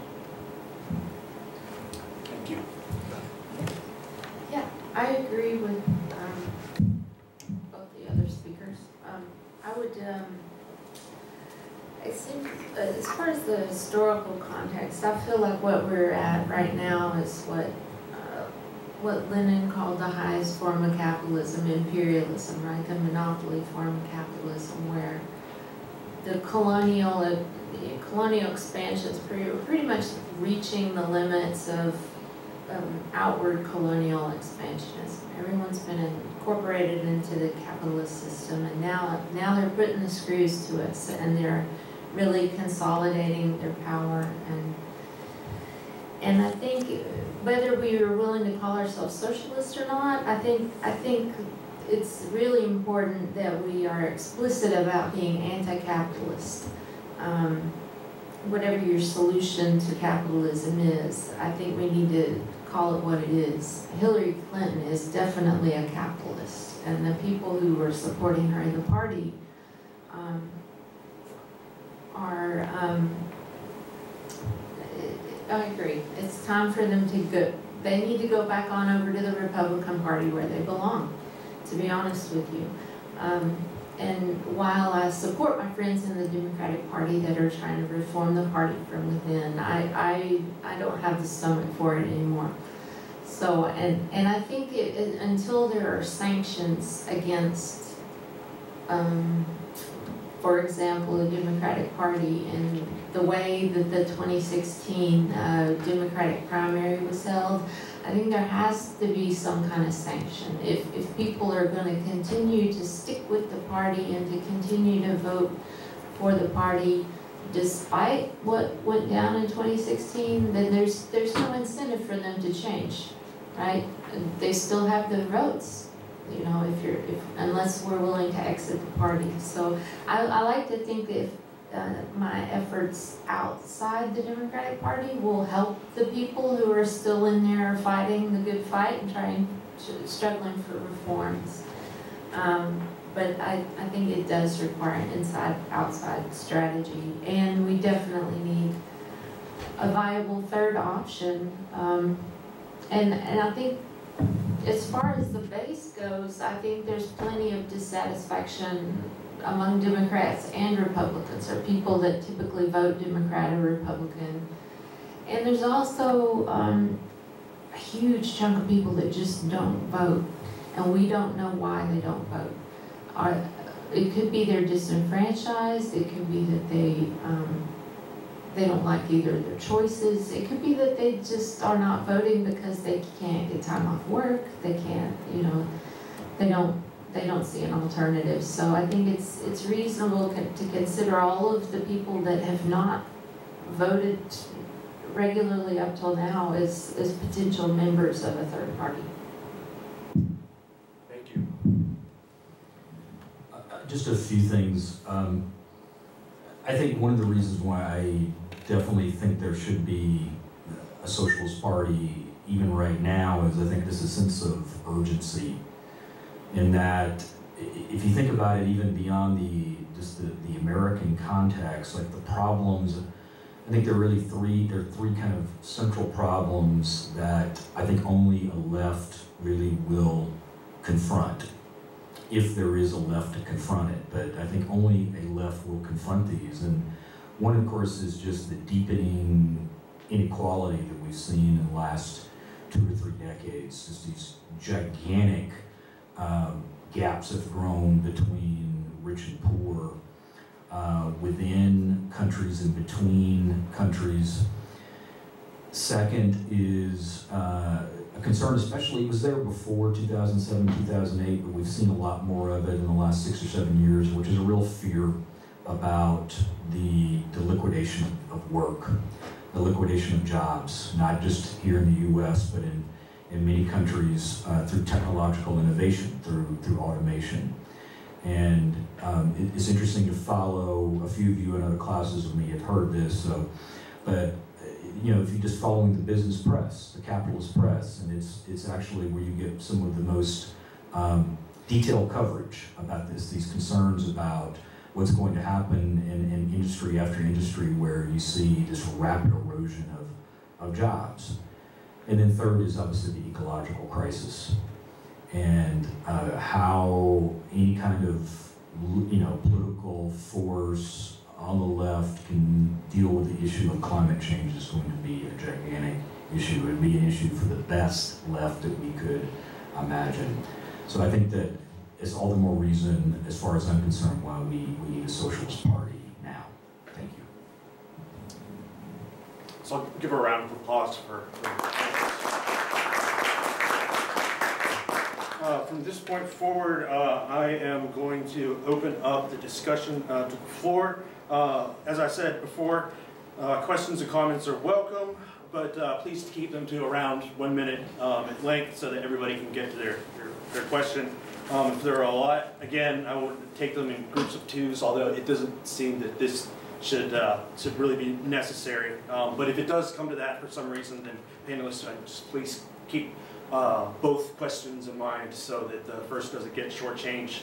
Thank you. Yeah, I agree with both the other speakers. I would, it seems, as far as the historical context, I feel like what we're at right now is what what Lenin called the highest form of capitalism, imperialism, right? The monopoly form of capitalism, where the colonial expansion is pretty much reaching the limits of outward colonial expansionism. Everyone's been incorporated into the capitalist system, and now they're putting the screws to it, and they're really consolidating their power. And I think whether we are willing to call ourselves socialists or not, I think it's really important that we are explicit about being anti-capitalist. Whatever your solution to capitalism is, I think we need to call it what it is. Hillary Clinton is definitely a capitalist, and the people who were supporting her in the party are, I agree. It's time for them to go. They need to go back on over to the Republican Party where they belong, to be honest with you. And while I support my friends in the Democratic Party that are trying to reform the party from within, I don't have the stomach for it anymore. So, and I think until there are sanctions against, for example, the Democratic Party and the way that the 2016 Democratic primary was held, I think there has to be some kind of sanction. If people are going to continue to stick with the party and to continue to vote for the party despite what went down in 2016, then there's no incentive for them to change, right? They still have the votes, you know, unless we're willing to exit the party. So I like to think that if my efforts outside the Democratic Party will help the people who are still in there fighting the good fight and struggling for reforms. But I think it does require an inside-outside strategy, and we definitely need a viable third option. And I think as far as the base goes, I think there's plenty of dissatisfaction among Democrats and Republicans, or people that typically vote Democrat or Republican. And there's also a huge chunk of people that just don't vote, and we don't know why they don't vote. It could be they're disenfranchised, it could be that they don't like either of their choices, it could be that they just are not voting because they can't get time off work, they can't, you know, they don't see an alternative. So I think it's reasonable to consider all of the people that have not voted regularly up till now as potential members of a third party. Thank you. Just a few things. I think one of the reasons why I definitely think there should be a socialist party even right now is I think there's a sense of urgency. In that, if you think about it, even beyond the American context, like the problems, I think there are three kind of central problems that I think only a left really will confront, if there is a left to confront it. But I think only a left will confront these. And one, of course, is just the deepening inequality that we've seen in the last 2 or 3 decades. Just these gigantic gaps have grown between rich and poor, within countries and between countries. Second is a concern, especially, it was there before 2007, 2008, but we've seen a lot more of it in the last 6 or 7 years, which is a real fear about the liquidation of work, the liquidation of jobs, not just here in the US, but in many countries through technological innovation, through automation. And it's interesting to follow, a few of you in other classes with me have heard this, but you know, if you're just following the business press, the capitalist press, and it's actually where you get some of the most detailed coverage about these concerns about what's going to happen in industry after industry, where you see this rapid erosion of jobs. And then third is obviously the ecological crisis, and how any kind of political force on the left can deal with the issue of climate change is going to be a gigantic issue. It would be an issue for the best left that we could imagine. So I think that it's all the more reason, as far as I'm concerned, why we need a socialist party now. Thank you. So I'll give a round of applause for from this point forward, I am going to open up the discussion to the floor. As I said before, questions and comments are welcome, but please keep them to around 1 minute at length so that everybody can get to their question. If there are a lot, again, I will take them in groups of twos, although it doesn't seem that this should really be necessary. But if it does come to that for some reason, then panelists, just please keep both questions in mind so that the first doesn't get shortchanged.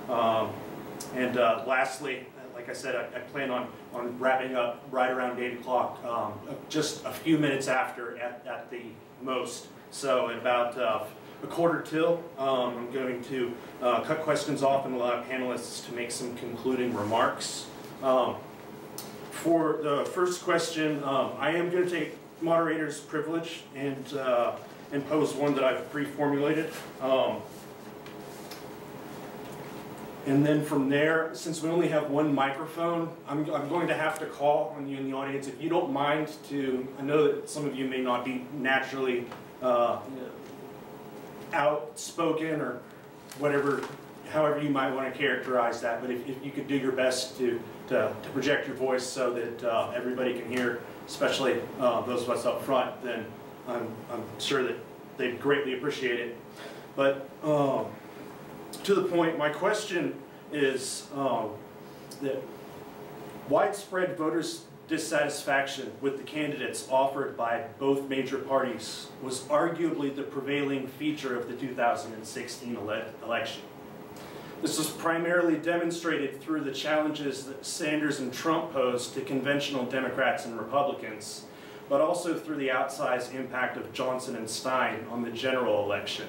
And lastly, like I said, I plan on wrapping up right around 8 o'clock, just a few minutes after at the most. So at about a quarter till, I'm going to cut questions off and allow panelists to make some concluding remarks. For the first question, I am going to take moderator's privilege and pose one that I've pre-formulated. And then from there, since we only have one microphone, I'm going to have to call on you in the audience. If you don't mind to, I know that some of you may not be naturally outspoken or whatever, however you might want to characterize that, but if you could do your best to project your voice so that everybody can hear, especially those of us up front, then I'm sure that they'd greatly appreciate it. But to the point, my question is that widespread voters' dissatisfaction with the candidates offered by both major parties was arguably the prevailing feature of the 2016 election. This was primarily demonstrated through the challenges that Sanders and Trump posed to conventional Democrats and Republicans, but also through the outsized impact of Johnson and Stein on the general election.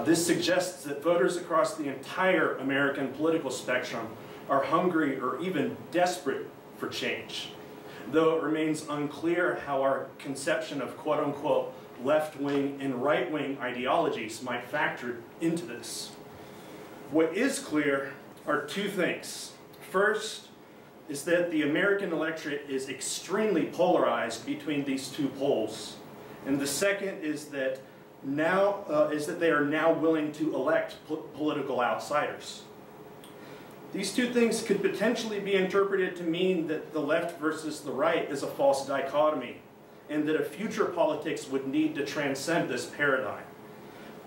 This suggests that voters across the entire American political spectrum are hungry or even desperate for change, though it remains unclear how our conception of quote-unquote left-wing and right-wing ideologies might factor into this. What is clear are two things. First is that the American electorate is extremely polarized between these two poles. And the second is that they are now willing to elect political outsiders. These two things could potentially be interpreted to mean that the left versus the right is a false dichotomy, and that a future politics would need to transcend this paradigm.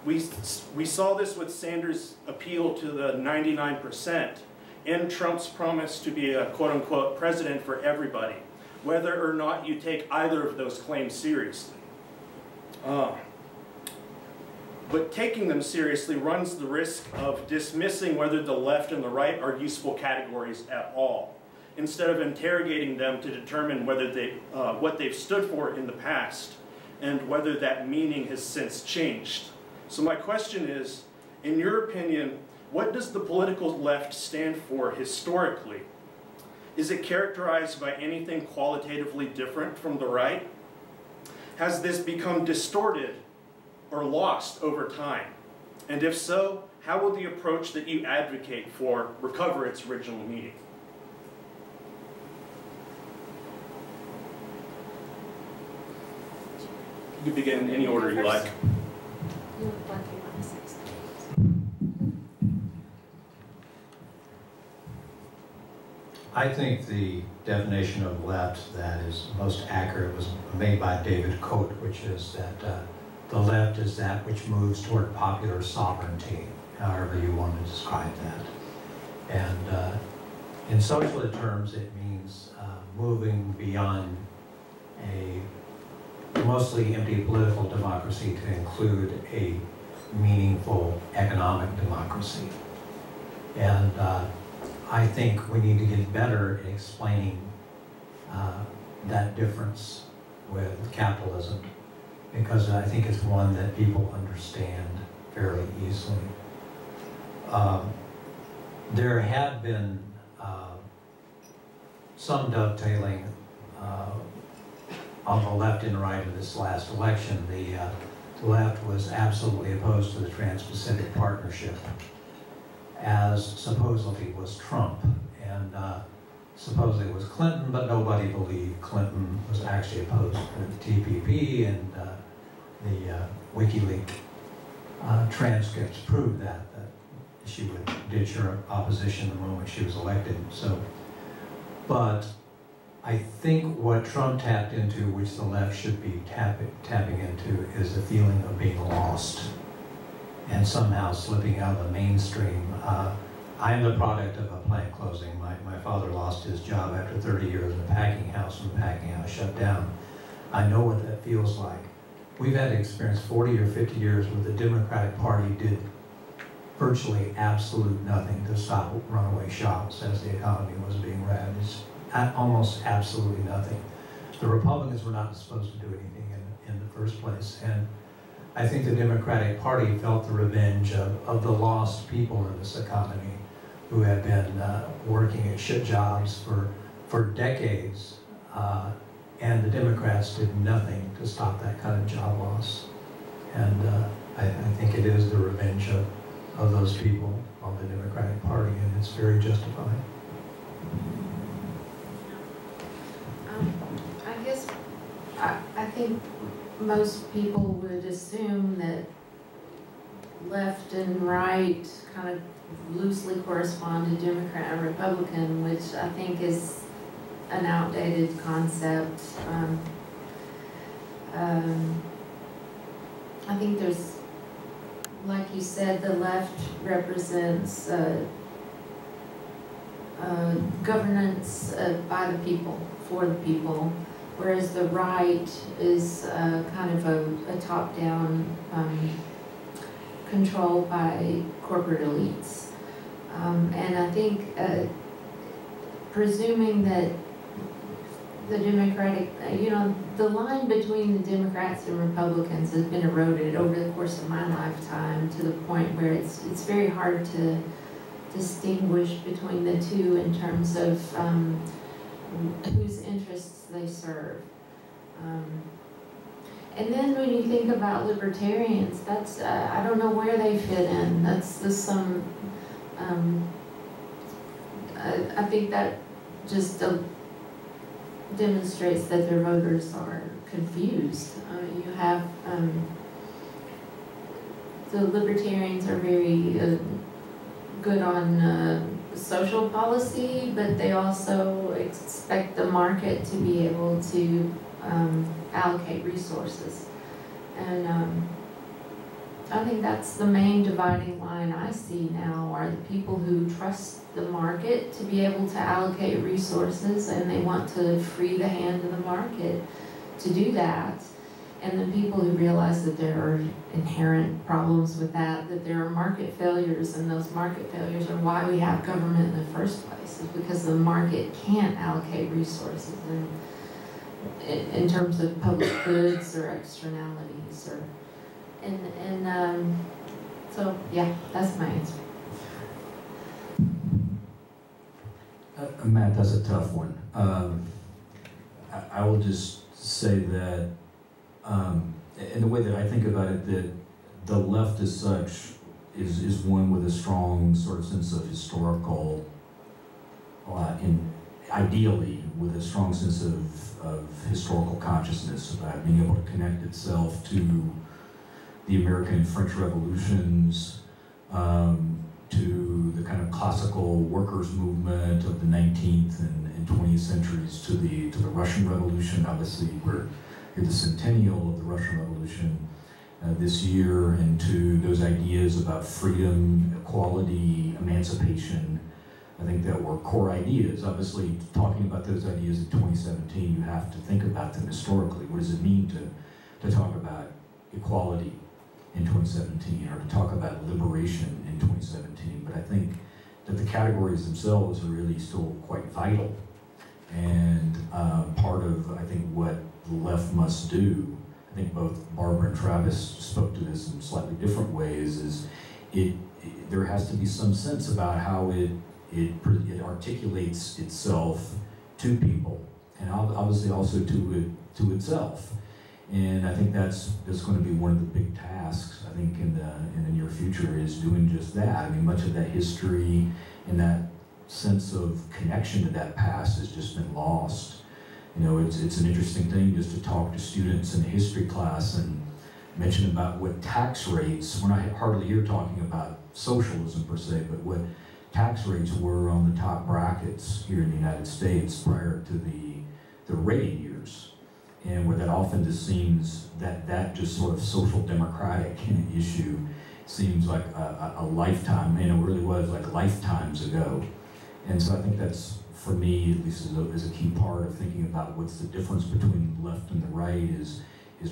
We saw this with Sanders' appeal to the 99% and Trump's promise to be a quote-unquote president for everybody, whether or not you take either of those claims seriously. But taking them seriously runs the risk of dismissing whether the left and the right are useful categories at all, instead of interrogating them to determine whether what they've stood for in the past and whether that meaning has since changed. So my question is, in your opinion, what does the political left stand for historically? Is it characterized by anything qualitatively different from the right? Has this become distorted or lost over time? And if so, how will the approach that you advocate for recover its original meaning? You can begin in any order you like. You look like you want to say something. I think the definition of left that is most accurate was made by David Coate, which is that the left is that which moves toward popular sovereignty, however you want to describe that. And in social terms, it means moving beyond a mostly empty political democracy to include a meaningful economic democracy. And I think we need to get better at explaining that difference with capitalism, because I think it's one that people understand fairly easily. There had been some dovetailing on the left and right of this last election. The left was absolutely opposed to the Trans-Pacific Partnership, as supposedly was Trump, and supposedly it was Clinton, but nobody believed Clinton was actually opposed to the TPP, and the WikiLeaks transcripts proved that she would ditch her opposition the moment she was elected. So, but I think what Trump tapped into, which the left should be tapping into, is the feeling of being lost and somehow slipping out of the mainstream. I am the product of a plant closing. My father lost his job after 30 years in a packing house when the packing house shut down. I know what that feels like. We've had to experience 40 or 50 years where the Democratic Party did virtually absolute nothing to stop runaway shops as the economy was being ravaged. Almost absolutely nothing. The Republicans were not supposed to do anything in the first place. And I think the Democratic Party felt the revenge of the lost people in this economy who had been working at shit jobs for decades. And the Democrats did nothing to stop that kind of job loss. And I think it is the revenge of those people on the Democratic Party, and it's very justified. I guess I think most people would assume that left and right kind of loosely correspond to Democrat and Republican, which I think is an outdated concept. I think there's, like you said, the left represents governance by the people, for the people, whereas the right is kind of a top-down control by corporate elites. And I think presuming that the Democratic, the line between the Democrats and Republicans has been eroded over the course of my lifetime to the point where it's very hard to distinguish between the two in terms of whose interests they serve. And then when you think about libertarians, that's, I don't know where they fit in. That's just some, I think that just demonstrates that their voters are confused. You have, the libertarians are very good on social policy, but they also expect the market to be able to allocate resources. And I think that's the main dividing line I see now, are the people who trust the market to be able to allocate resources, and they want to free the hand of the market to do that. And the people who realize that there are inherent problems with that there are market failures, and those market failures are why we have government in the first place, is because the market can't allocate resources in terms of public goods or externalities, or so yeah, that's my answer. Matt, that's a tough one. I will just say that, in the way that I think about it, that the left as such is one with a strong sort of sense of historical, ideally with a strong sense of historical consciousness about being able to connect itself to the American and French revolutions, to the kind of classical workers' movement of the 19th and 20th centuries, to the Russian Revolution. Obviously, we're here the centennial of the Russian Revolution this year, and to those ideas about freedom, equality, emancipation. I think that were core ideas. Obviously, talking about those ideas in 2017, you have to think about them historically. What does it mean to talk about equality in 2017, or to talk about liberation in 2017? But I think that the categories themselves are really still quite vital. And part of, I think, what the left must do, I think both Barbara and Travis spoke to this in slightly different ways, is there has to be some sense about how it articulates itself to people, and obviously also to itself. And I think that's going to be one of the big tasks, I think, in the near future, is doing just that. I mean, much of that history and that sense of connection to that past has just been lost. You know, it's an interesting thing just to talk to students in a history class and mention about what tax rates, we're not hardly here talking about socialism per se, but what tax rates were on the top brackets here in the United States prior to the Reagan years. And where that often just seems that just sort of social democratic issue seems like a lifetime, and it really was like lifetimes ago. And so I think that's, for me at least, is a key part of thinking about what's the difference between the left and the right, is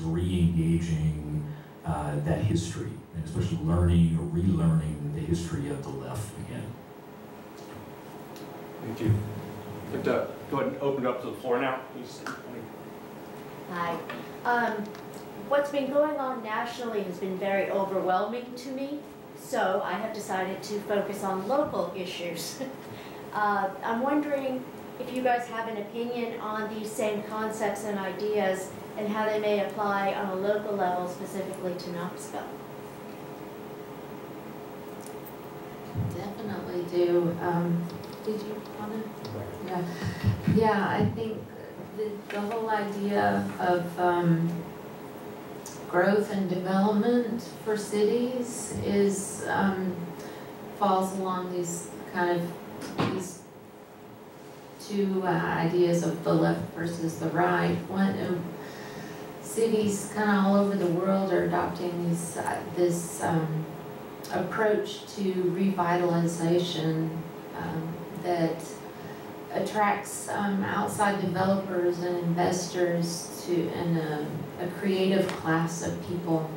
re-engaging that history, and especially learning or relearning the history of the left again. Thank you. But, go ahead and open it up to the floor now, please. Hi. What's been going on nationally has been very overwhelming to me, so I have decided to focus on local issues. I'm wondering if you guys have an opinion on these same concepts and ideas and how they may apply on a local level, specifically to Knoxville. Definitely do. Did you want to? Yeah. Yeah, I think the whole idea of growth and development for cities is falls along these kind of these two ideas of the left versus the right. One, cities kind of all over the world are adopting this approach to revitalization that attracts outside developers and investors and a creative class of people,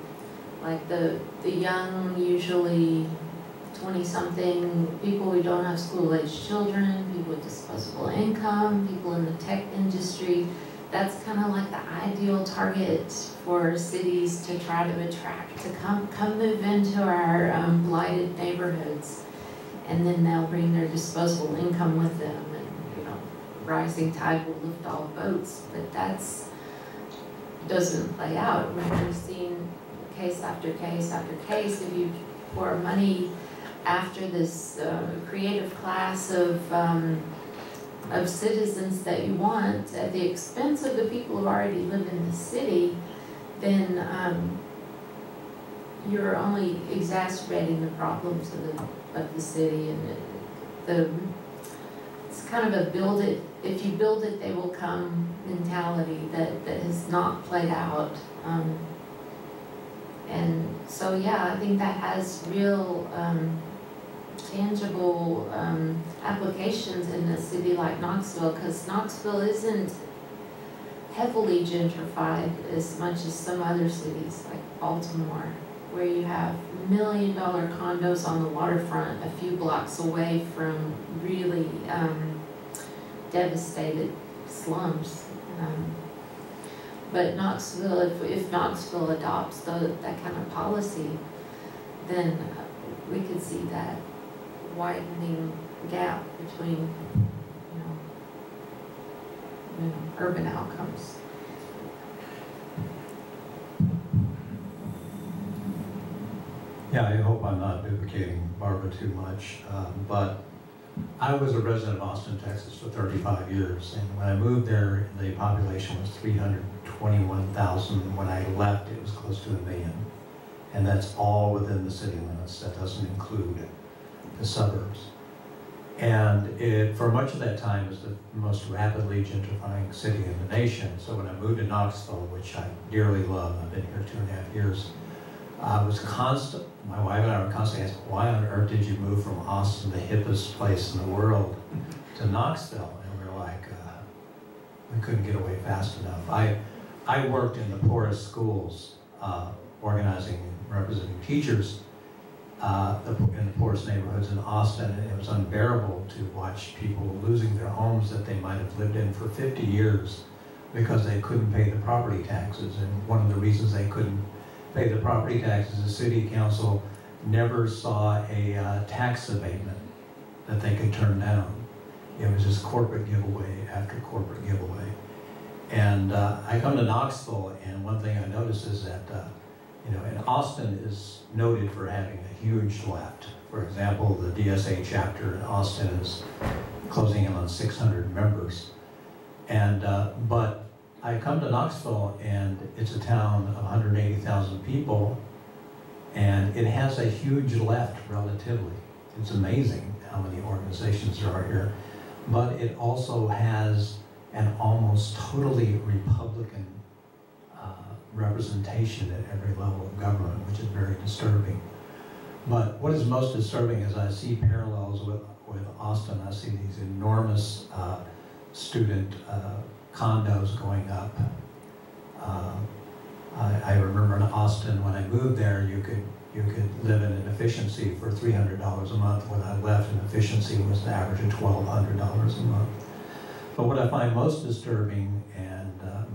like the young, usually 20-something, people who don't have school-age children, people with disposable income, people in the tech industry. That's kind of like the ideal target for cities to try to attract, to come move into our blighted neighborhoods, and then they'll bring their disposable income with them, and rising tide will lift all boats. But that's doesn't play out. We've seen case after case after case. If you pour money after this creative class of citizens that you want at the expense of the people who already live in the city, then you're only exacerbating the problems of the city. And it's kind of a build it, if you build it, they will come mentality that has not played out. And so, yeah, I think that has real tangible applications in a city like Knoxville, because Knoxville isn't heavily gentrified as much as some other cities like Baltimore, where you have $1 million condos on the waterfront a few blocks away from really devastated slums. But Knoxville, if Knoxville adopts that kind of policy, then we could see that widening gap between urban outcomes. Yeah, I hope I'm not duplicating Barbara too much, but I was a resident of Austin, Texas for 35 years, and when I moved there, the population was 321,000. When I left, it was close to 1 million. And that's all within the city limits. That doesn't include the suburbs. And it, for much of that time, was the most rapidly gentrifying city in the nation. So when I moved to Knoxville, which I dearly love, I've been here 2.5 years, I was constant. My wife and I were constantly asking, why on earth did you move from Austin, the hippest place in the world, to Knoxville? And we were like, we couldn't get away fast enough. I worked in the poorest schools, organizing and representing teachers in the poorest neighborhoods in Austin, and it was unbearable to watch people losing their homes that they might have lived in for 50 years because they couldn't pay the property taxes. And one of the reasons they couldn't pay the property taxes, the city council never saw a tax abatement that they could turn down. It was just corporate giveaway after corporate giveaway. And I come to Knoxville, and one thing I noticed is that, and Austin is noted for having a huge left. For example, the DSA chapter in Austin is closing in on 600 members. And, but I come to Knoxville, and it's a town of 180,000 people, and it has a huge left relatively. It's amazing how many organizations there are here. But it also has an almost totally Republican representation at every level of government, which is very disturbing. But what is most disturbing is I see parallels with Austin. I see these enormous student condos going up. I remember in Austin when I moved there, you could live in an efficiency for $300 a month. When I left, an efficiency was the average of $1,200 a month. But what I find most disturbing and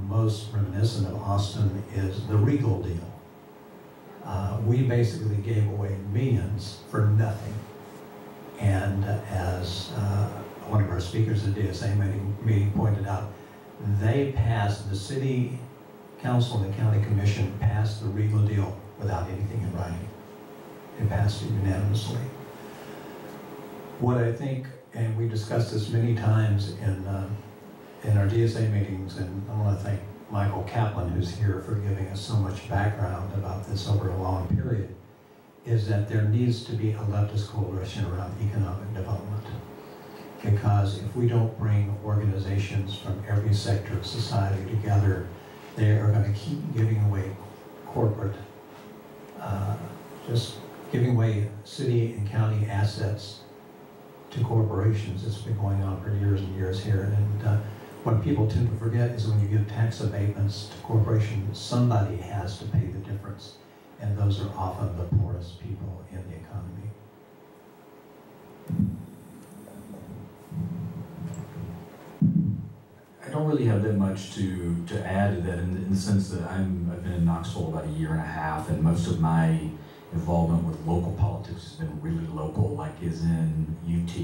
most reminiscent of Austin is the Regal deal. We basically gave away millions for nothing. And as one of our speakers at the DSA meeting pointed out, they passed, the city council and the county commission passed the Regal deal without anything in writing. It passed it unanimously. What I think, and we discussed this many times in our DSA meetings, and I want to thank Michael Kaplan, who's here, for giving us so much background about this over a long period, is that there needs to be a leftist coalition around economic development. Because if we don't bring organizations from every sector of society together, they are going to keep giving away corporate, just giving away city and county assets to corporations. It's been going on for years and years here. And what people tend to forget is when you give tax abatements to corporations, somebody has to pay the difference. And those are often the poorest people in the economy. I don't really have that much to add to that in the sense that I've been in Knoxville about a year and a half, and most of my involvement with local politics has been really local, like is in UT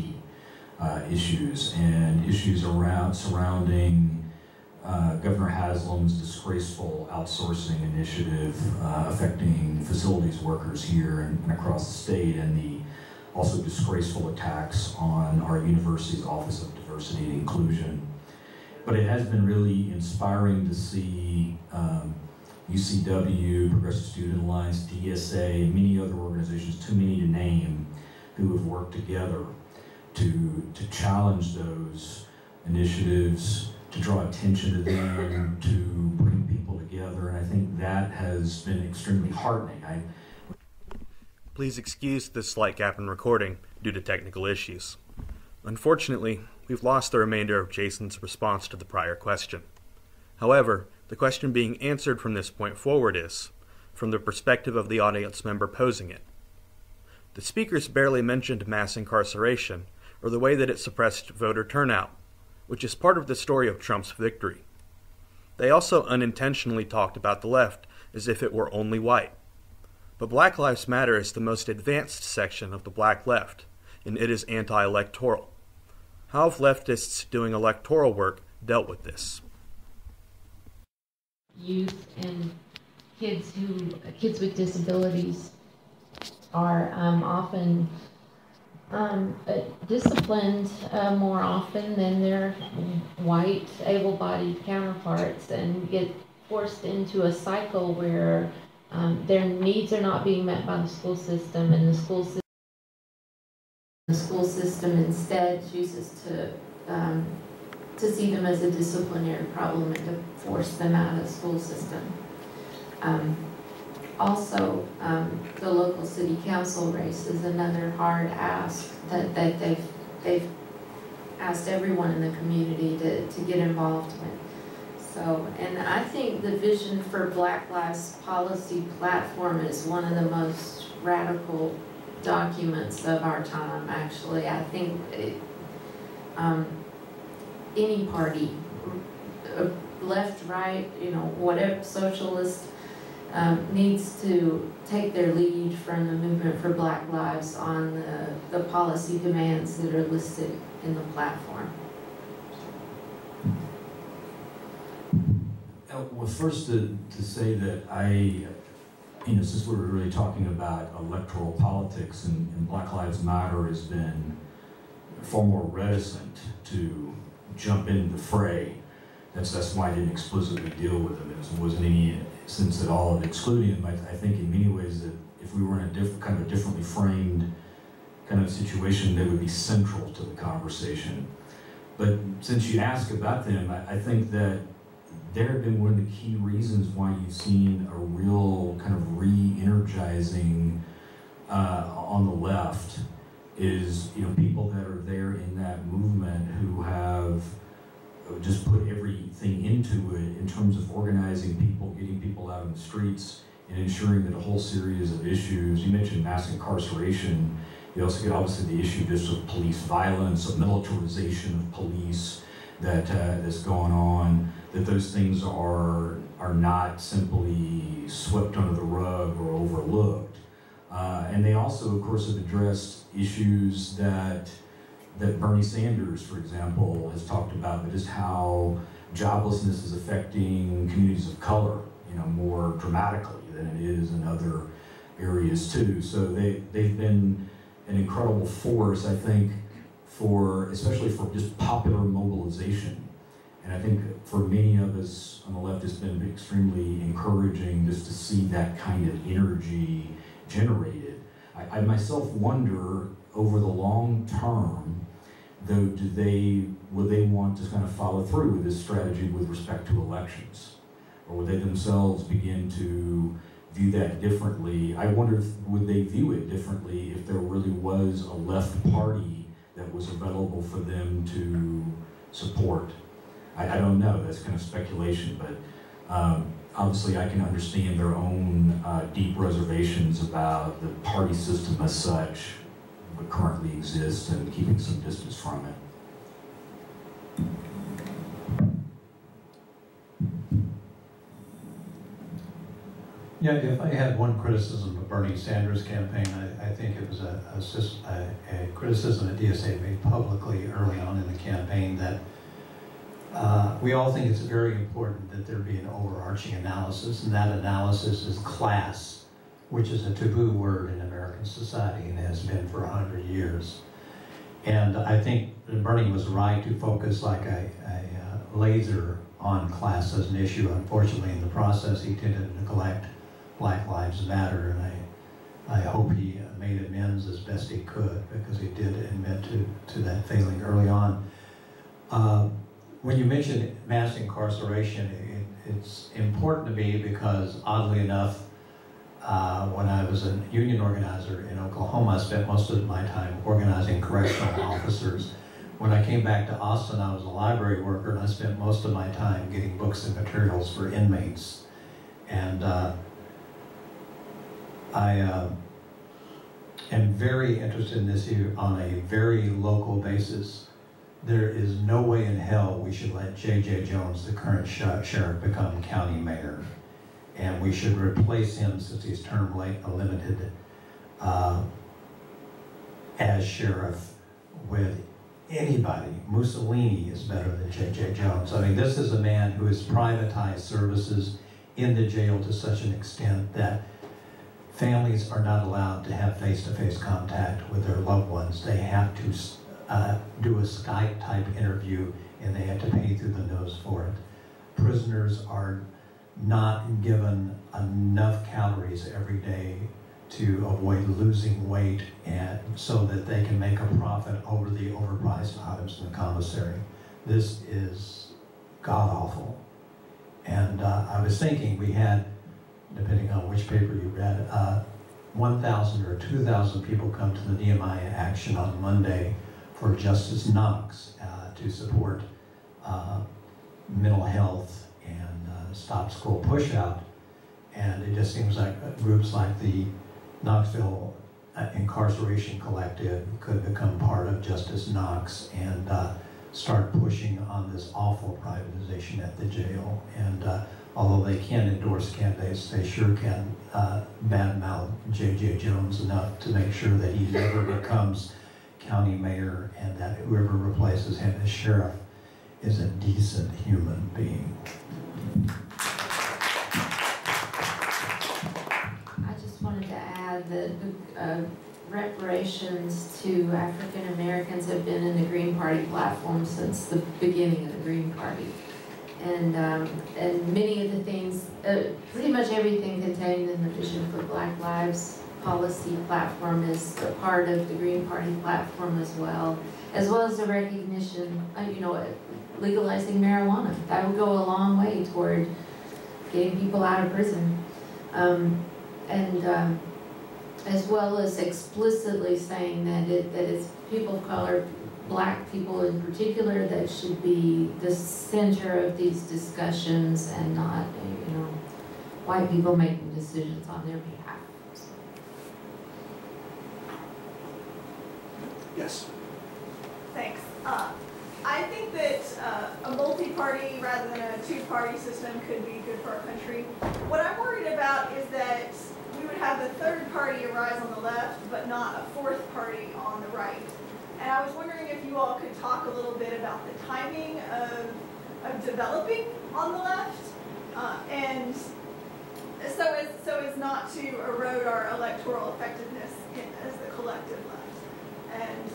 issues and issues surrounding Governor Haslam's disgraceful outsourcing initiative affecting facilities workers here and across the state, and the also disgraceful attacks on our university's Office of Diversity and Inclusion. But it has been really inspiring to see UCW, Progressive Student Alliance, DSA, many other organizations, too many to name, who have worked together to challenge those initiatives, to draw attention to them, to bring people together, and I think that has been extremely heartening. Please excuse this slight gap in recording due to technical issues. Unfortunately, we've lost the remainder of Jason's response to the prior question. However, the question being answered from this point forward is, from the perspective of the audience member posing it. The speakers barely mentioned mass incarceration or the way that it suppressed voter turnout, which is part of the story of Trump's victory. They also unintentionally talked about the left as if it were only white. But Black Lives Matter is the most advanced section of the black left, and it is anti-electoral. How have leftists doing electoral work dealt with this? Youth and kids with disabilities are often disciplined more often than their white, able-bodied counterparts, and get forced into a cycle where their needs are not being met by the school system, and the school system instead chooses to see them as a disciplinary problem and to force them out of the school system. Also, the local city council race is another hard ask that they've asked everyone in the community to get involved with. So, and I think the Vision for Black Lives policy platform is one of the most radical documents of our time, actually. I think any party, left, right, whatever, socialist, needs to take their lead from the movement for Black Lives on the policy demands that are listed in the platform. Well, first to say that since we're really talking about electoral politics and Black Lives Matter has been far more reticent to jump into the fray. That's why I didn't explicitly deal with them. There wasn't any sense at all of excluding them. I think in many ways that if we were in a kind of a differently framed kind of situation, they would be central to the conversation. But since you ask about them, I think that they have been one of the key reasons why you've seen a real kind of re-energizing on the left is, people that are there in that movement who have just put everything into it in terms of organizing people, getting people out in the streets, and ensuring that a whole series of issues. You mentioned mass incarceration. You also get obviously the issue just of police violence, of militarization of police that's going on. That those things are not simply swept under the rug or overlooked. And they also, of course, have addressed issues that Bernie Sanders, for example, has talked about, but just how joblessness is affecting communities of color, more dramatically than it is in other areas too. So they've been an incredible force, I think, especially for just popular mobilization. And I think for many of us on the left, it's been extremely encouraging just to see that kind of energy generated. I myself wonder, over the long term, though, will they want to kind of follow through with this strategy with respect to elections? Or would they themselves begin to view that differently? I wonder would they view it differently if there really was a left party that was available for them to support. I don't know, that's kind of speculation, but obviously I can understand their own deep reservations about the party system as such, what currently exists, and keeping some distance from it. Yeah, if I had one criticism of Bernie Sanders' campaign, I think it was a criticism that DSA made publicly early on in the campaign that we all think it's very important that there be an overarching analysis, and that analysis is class, which is a taboo word in American society and has been for 100 years. And I think Bernie was right to focus like a laser on class as an issue. Unfortunately, in the process, he tended to neglect Black Lives Matter, and I hope he made amends as best he could, because he did admit to that failing early on. When you mentioned mass incarceration, it's important to me because, oddly enough, when I was a union organizer in Oklahoma, I spent most of my time organizing correctional officers. When I came back to Austin, I was a library worker, and I spent most of my time getting books and materials for inmates. And I am very interested in this issue on a very local basis. There is no way in hell we should let J.J. Jones, the current sheriff, become county mayor. And we should replace him, since he's term limited, as sheriff with anybody. Mussolini is better than J.J. Jones. I mean, this is a man who has privatized services in the jail to such an extent that families are not allowed to have face-to-face contact with their loved ones. They have to do a Skype-type interview, and they have to pay through the nose for it. Prisoners are not given enough calories every day to avoid losing weight, and so that they can make a profit over the overpriced items in the commissary. This is god-awful. And I was thinking we had, depending on which paper you read, 1,000 or 2,000 people come to the Nehemiah Action on Monday for Justice Knox to support mental health and stop school pushout. And it just seems like groups like the Knoxville Incarceration Collective could become part of Justice Knox and start pushing on this awful privatization at the jail. And although they can't endorse candidates, they sure can badmouth J.J. Jones enough to make sure that he never becomes county mayor and that whoever replaces him as sheriff is a decent human being. I just wanted to add that reparations to African Americans have been in the Green Party platform since the beginning of the Green Party. And many of the things, pretty much everything contained in the Vision for Black Lives policy platform is a part of the Green Party platform as well as the recognition, legalizing marijuana. That would go a long way toward getting people out of prison. As well as explicitly saying that it's people of color, Black people in particular, that should be the center of these discussions and not, white people making decisions on their behalf. So. Yes. Thanks. I think that a multi-party rather than a two-party system could be good for our country. What I'm worried about is that we would have a third party arise on the left, but not a fourth party on the right. And I was wondering if you all could talk a little bit about the timing of developing on the left, and so as not to erode our electoral effectiveness as the collective left. And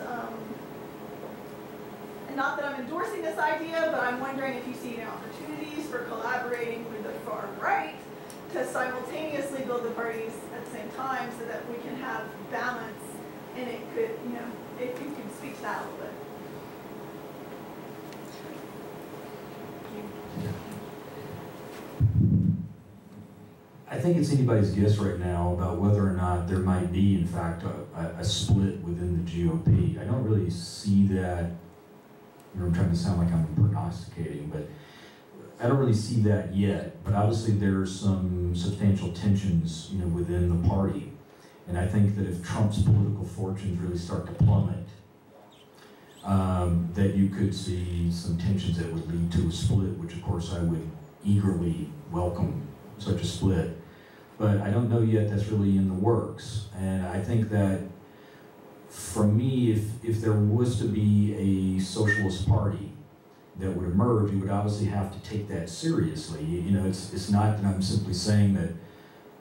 not that I'm endorsing this idea, but I'm wondering if you see any opportunities for collaborating with the far right to simultaneously build the parties at the same time so that we can have balance, and it could, if you could speak to that a little bit. I think it's anybody's guess right now about whether or not there might be, in fact, a split within the GOP. I don't really see that. I'm trying to sound like I'm prognosticating, but I don't really see that yet. But obviously there's some substantial tensions, within the party. And I think that if Trump's political fortunes really start to plummet, that you could see some tensions that would lead to a split, which of course I would eagerly welcome such a split. But I don't know yet that's really in the works. And I think that for me, if there was to be a socialist party that would emerge, you would obviously have to take that seriously. It's not that I'm simply saying that,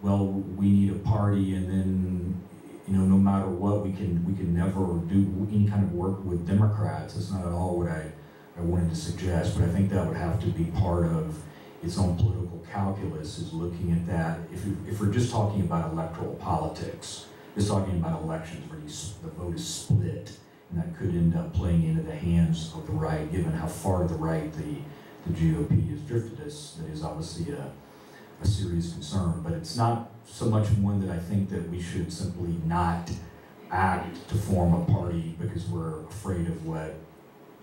well, we need a party and then, no matter what, we can never do any kind of work with Democrats. That's not at all what I wanted to suggest, but I think that would have to be part of its own political calculus, is looking at that. If we're just talking about electoral politics, just talking about elections where the vote is split, and that could end up playing into the hands of the right, given how far to the right the GOP has drifted us. That is obviously a serious concern, but it's not so much one that I think that we should simply not act to form a party because we're afraid of what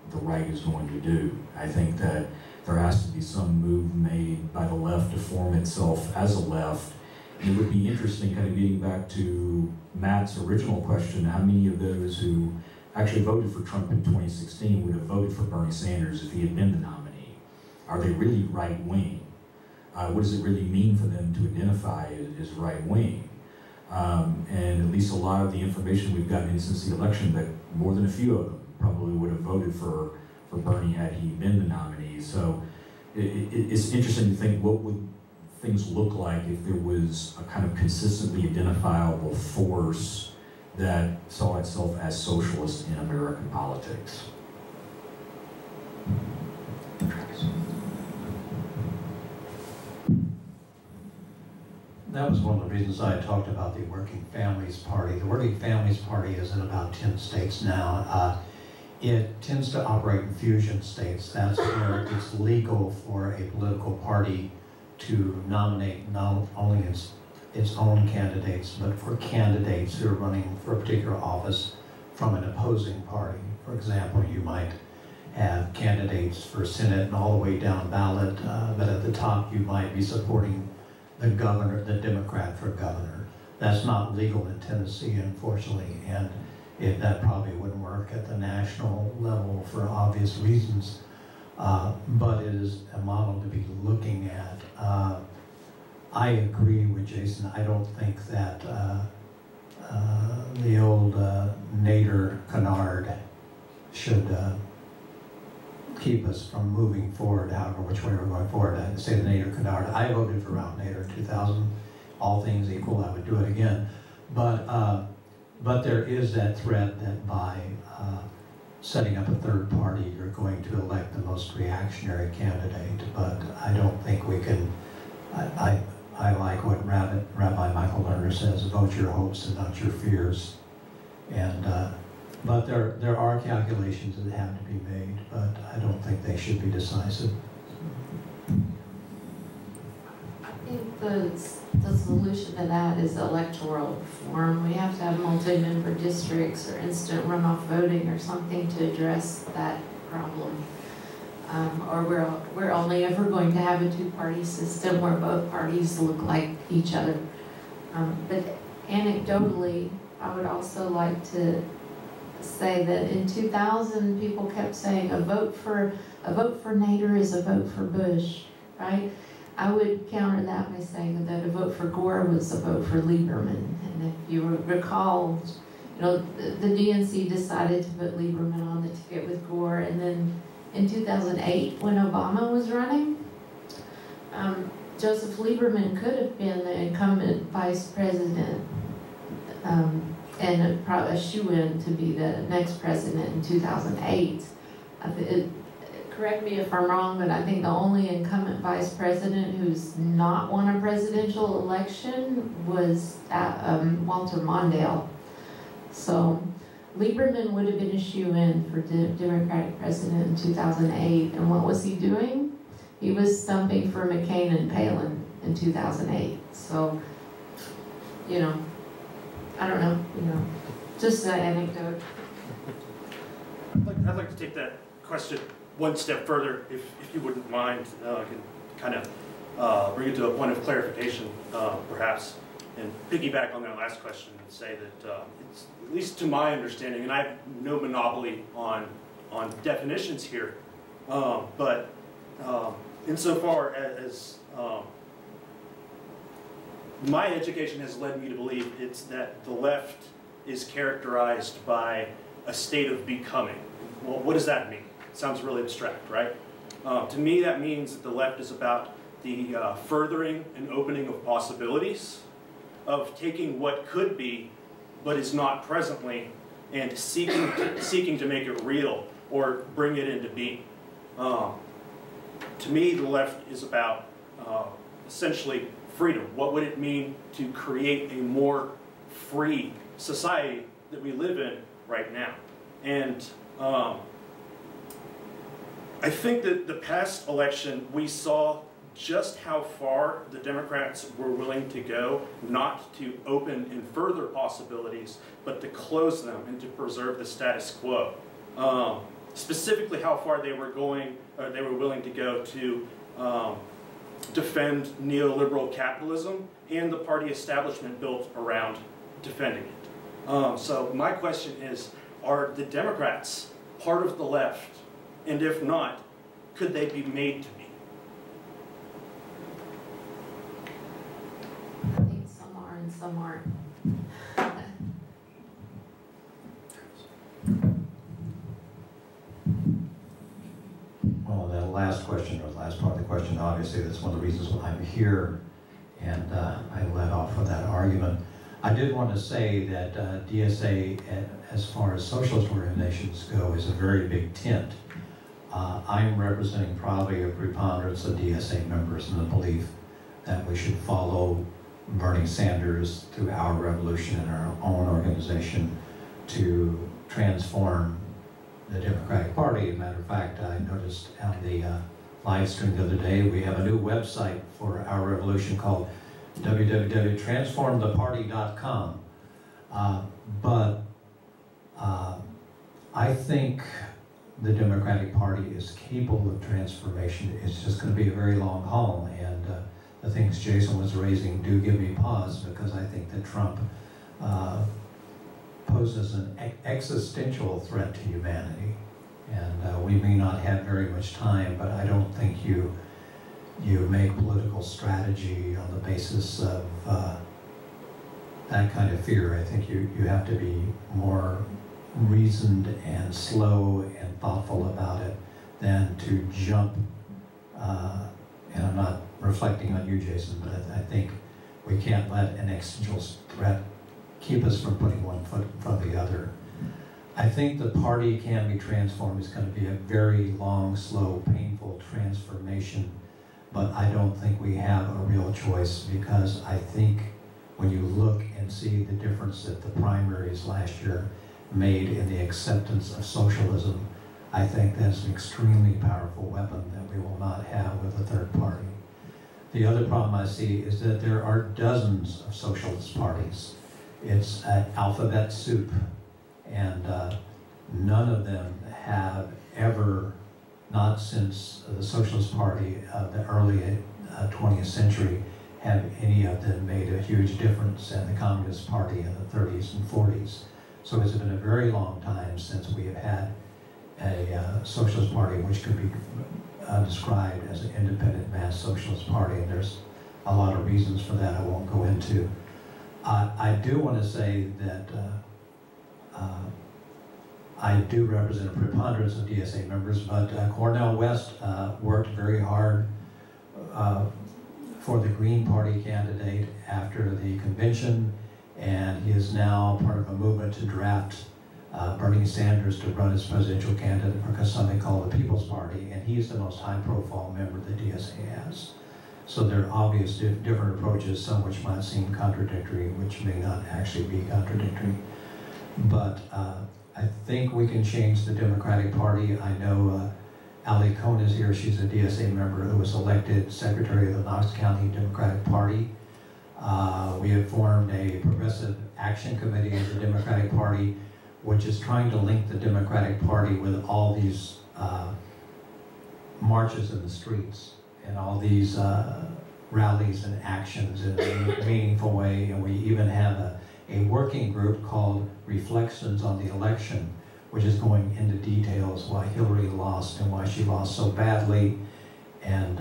the right is going to do. I think that there has to be some move made by the left to form itself as a left. And it would be interesting, kind of getting back to Matt's original question, how many of those who actually voted for Trump in 2016 would have voted for Bernie Sanders if he had been the nominee? Are they really right-wing? What does it really mean for them to identify as right-wing? And at least a lot of the information we've gotten in since the election, that more than a few of them probably would have voted for Bernie had he been the nominee. So it's interesting to think, what would things look like if there was a kind of consistently identifiable force that saw itself as socialist in American politics? That was one of the reasons I talked about the Working Families Party. The Working Families Party is in about 10 states now. It tends to operate in fusion states. That's where it's legal for a political party to nominate not only its own candidates, but for candidates who are running for a particular office from an opposing party. For example, you might have candidates for Senate and all the way down ballot, but at the top you might be supporting the governor, the Democrat for governor. That's not legal in Tennessee, unfortunately, and that probably wouldn't work at the national level for obvious reasons, but it is a model to be looking at. I agree with Jason. I don't think that the old Nader canard should keep us from moving forward, however which way we're going forward. I'd say the Nader canard. I voted for Ralph Nader in 2000. All things equal, I would do it again. But there is that threat that by setting up a third party, you're going to elect the most reactionary candidate. But I don't think we can. I like what Rabbi Michael Lerner says: vote your hopes and not your fears. And but there are calculations that have to be made, but I don't think they should be decisive. I think the solution to that is electoral reform. We have to have multi-member districts or instant runoff voting or something to address that problem. Or we're only ever going to have a two-party system where both parties look like each other. But anecdotally, I would also like to say that in 2000, people kept saying a vote for Nader is a vote for Bush, right? I would counter that by saying that a vote for Gore was a vote for Lieberman. And if you recall, you know, the DNC decided to put Lieberman on the ticket with Gore, and then in 2008, when Obama was running, Joseph Lieberman could have been the incumbent vice president and a shoo-in to be the next president in 2008. Correct me if I'm wrong, but I think the only incumbent vice president who's not won a presidential election was Walter Mondale. So Lieberman would have been a shoo-in for Democratic president in 2008, and what was he doing? He was stumping for McCain and Palin in 2008. So, you know, I don't know, you know, just an anecdote. I'd like to take that question one step further, if you wouldn't mind. I can kind of bring it to a point of clarification, perhaps, and piggyback on that last question and say that it's, at least to my understanding, and I have no monopoly on definitions here, but insofar as my education has led me to believe, it's that the left is characterized by a state of becoming. Well, what does that mean? It sounds really abstract, right? To me, that means that the left is about the furthering and opening of possibilities, of taking what could be but is not presently, and seeking to make it real or bring it into being. To me, the left is about essentially freedom. What would it mean to create a more free society that we live in right now? And I think that the past election, we saw just how far the Democrats were willing to go, not to open and further possibilities, but to close them and to preserve the status quo. Specifically, how far they were going, or they were willing to go to defend neoliberal capitalism and the party establishment built around defending it. So my question is, are the Democrats part of the left? And if not, could they be made to be? I think some are and some aren't. Well, that last question, or the last part of the question, obviously that's one of the reasons why I'm here, and I led off with that argument. I did want to say that DSA, as far as socialist organizations go, is a very big tent. I'm representing probably a preponderance of DSA members in the belief that we should follow Bernie Sanders through our revolution in our own organization to transform the Democratic Party. As a matter of fact, I noticed on the live stream the other day, we have a new website for our revolution called www.transformtheparty.com. I think the Democratic Party is capable of transformation. It's just going to be a very long haul, and the things Jason was raising do give me pause, because I think that Trump poses an existential threat to humanity, and we may not have very much time, but I don't think you make political strategy on the basis of that kind of fear. I think you have to be more reasoned and slow and thoughtful about it than to jump. And I'm not reflecting on you, Jason, but I think we can't let an existential threat keep us from putting one foot in front of the other. I think the party can be transformed. It's going to be a very long, slow, painful transformation, but I don't think we have a real choice, because I think when you look and see the difference that the primaries last year made in the acceptance of socialism, I think that's an extremely powerful weapon that we will not have with a third party. The other problem I see is that there are dozens of socialist parties. It's an alphabet soup, and none of them have ever, not since the Socialist Party of the early 20th century, have any of them made a huge difference, and the Communist Party in the 30s and 40s. So it's been a very long time since we have had a Socialist Party which could be described as an independent mass socialist party, and there's a lot of reasons for that I won't go into. I do want to say that I do represent a preponderance of DSA members, but Cornel West worked very hard for the Green Party candidate after the convention, and he is now part of a movement to draft Bernie Sanders to run as presidential candidate for something called the People's Party, and he's the most high-profile member the DSA has. So there are obvious different approaches, some which might seem contradictory, which may not actually be contradictory. But I think we can change the Democratic Party. I know Ali Cohn is here. She's a DSA member who was elected secretary of the Knox County Democratic Party. We have formed a Progressive Action Committee of the Democratic Party, which is trying to link the Democratic Party with all these marches in the streets and all these rallies and actions in a meaningful way. And we even have a working group called Reflections on the Election, which is going into details why Hillary lost and why she lost so badly, and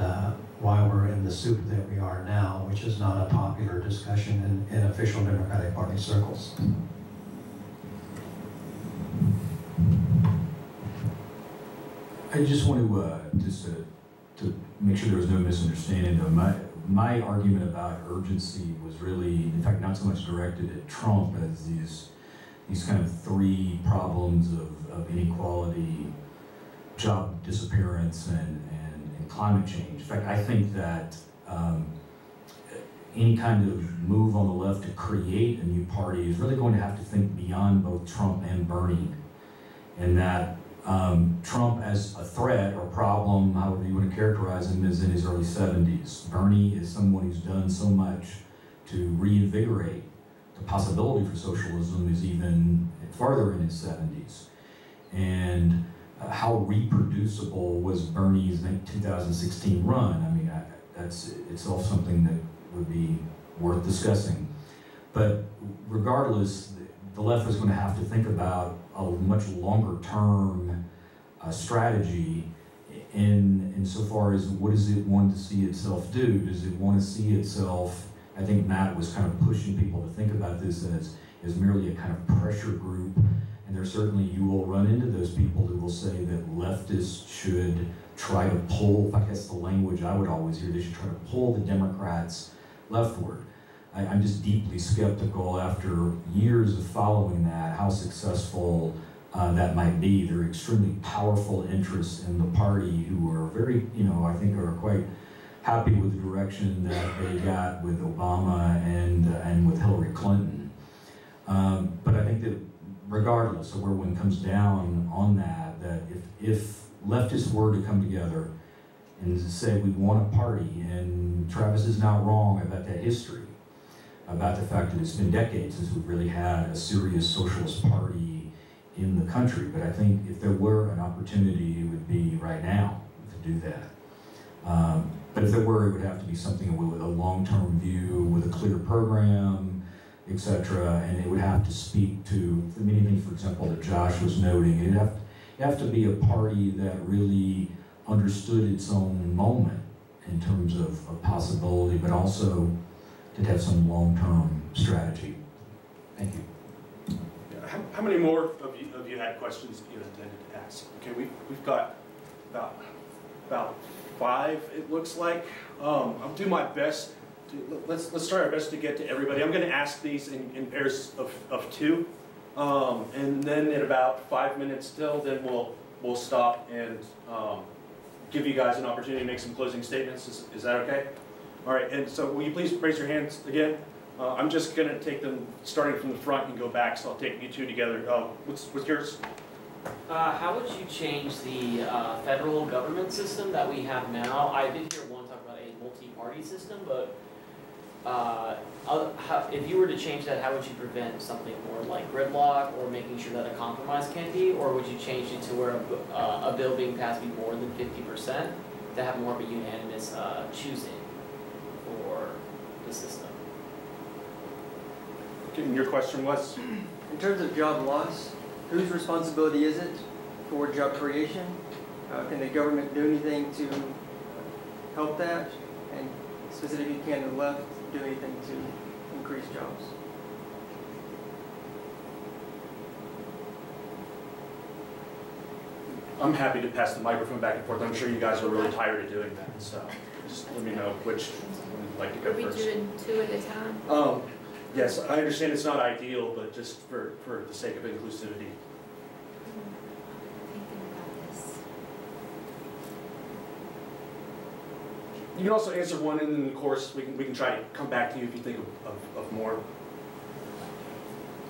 why we're in the soup that we are now, which is not a popular discussion in official Democratic Party circles. I just want to to make sure there was no misunderstanding, though. My argument about urgency was really, in fact, not so much directed at Trump as these kind of three problems of inequality, job disappearance, and climate change. In fact, I think that any kind of move on the left to create a new party is really going to have to think beyond both Trump and Bernie, and that Trump as a threat or problem, however you want to characterize him, is in his early 70s. Bernie is someone who's done so much to reinvigorate the possibility for socialism, is even farther in his 70s. And how reproducible was Bernie's 2016 run? I mean, that's itself something that would be worth discussing. But regardless, the left is going to have to think about a much longer term strategy insofar as what does it want to see itself do? Does it want to see itself, I think Matt was kind of pushing people to think about this as merely a kind of pressure group, and there certainly you will run into those people who will say that leftists should try to pull, in fact that's the language I would always hear, they should try to pull the Democrats leftward. I'm just deeply skeptical after years of following that, how successful that might be. There are extremely powerful interests in the party who are very, I think are quite happy with the direction that they got with Obama and with Hillary Clinton. But I think that regardless of where one comes down on that if leftists were to come together and say we want a party, and Travis is not wrong about that history, about the fact that it's been decades since we've really had a serious socialist party in the country. But I think if there were an opportunity, it would be right now to do that. But if there were, it would have to be something with a long-term view, with a clear program, etc. And it would have to speak to many things, for example, that Josh was noting. It'd have to be a party that really understood its own moment in terms of possibility, but also to have some long-term strategy. Thank you. How many more of you had questions that you intended to ask? Okay, we've got about 5, it looks like. I'll do my best. Let's try our best to get to everybody. I'm going to ask these in pairs of 2, and then in about 5 minutes still, then we'll stop and give you guys an opportunity to make some closing statements. Is that okay? All right. And so, will you please raise your hands again? I'm just going to take them starting from the front and go back. So I'll take you 2 together. What's yours? How would you change the federal government system that we have now? I did hear one talk about a multi-party system, but if you were to change that, how would you prevent something more like gridlock, or making sure that a compromise can be, or would you change it to where a bill being passed be more than 50% to have more of a unanimous choosing for the system? Okay, and your question was? In terms of job loss, whose responsibility is it for job creation? Can the government do anything to help that? And specifically, can the left do anything to increase jobs? I'm happy to pass the microphone back and forth. I'm sure you guys are really tired of doing that, so just let me know which one you'd like to go Are we first. doing 2 at a time? Yes, I understand it's not ideal, but just for the sake of inclusivity. Thinking about this. You can also answer one, and then of course we can try to come back to you if you think of more.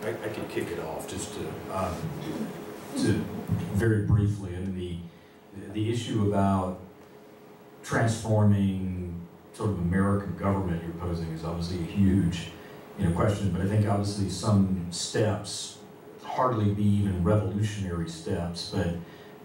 I can kick it off just to very briefly. I mean, the issue about transforming sort of American government you're posing is obviously a huge question, but I think obviously some steps, hardly be even revolutionary steps, but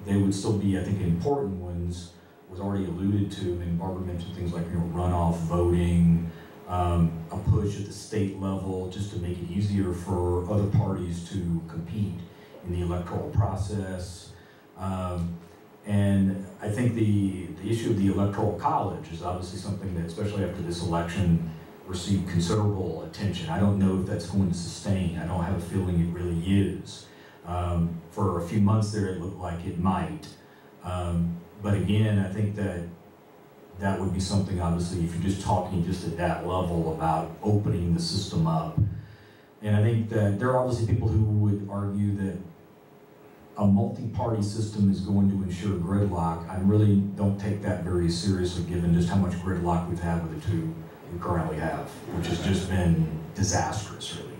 they would still be, I think, important ones. Was already alluded to. I mean, Barbara mentioned things like runoff voting, a push at the state level just to make it easier for other parties to compete in the electoral process. And I think the issue of the Electoral College is obviously something that, especially after this election, received considerable attention. I don't know if that's going to sustain. I don't have a feeling it really is. For a few months there, it looked like it might. But again, I think that would be something, obviously, if you're just talking just at that level about opening the system up. And I think that there are obviously people who would argue that a multi-party system is going to ensure gridlock. I really don't take that very seriously, given just how much gridlock we've had with the 2 we currently have, which has just been disastrous, really.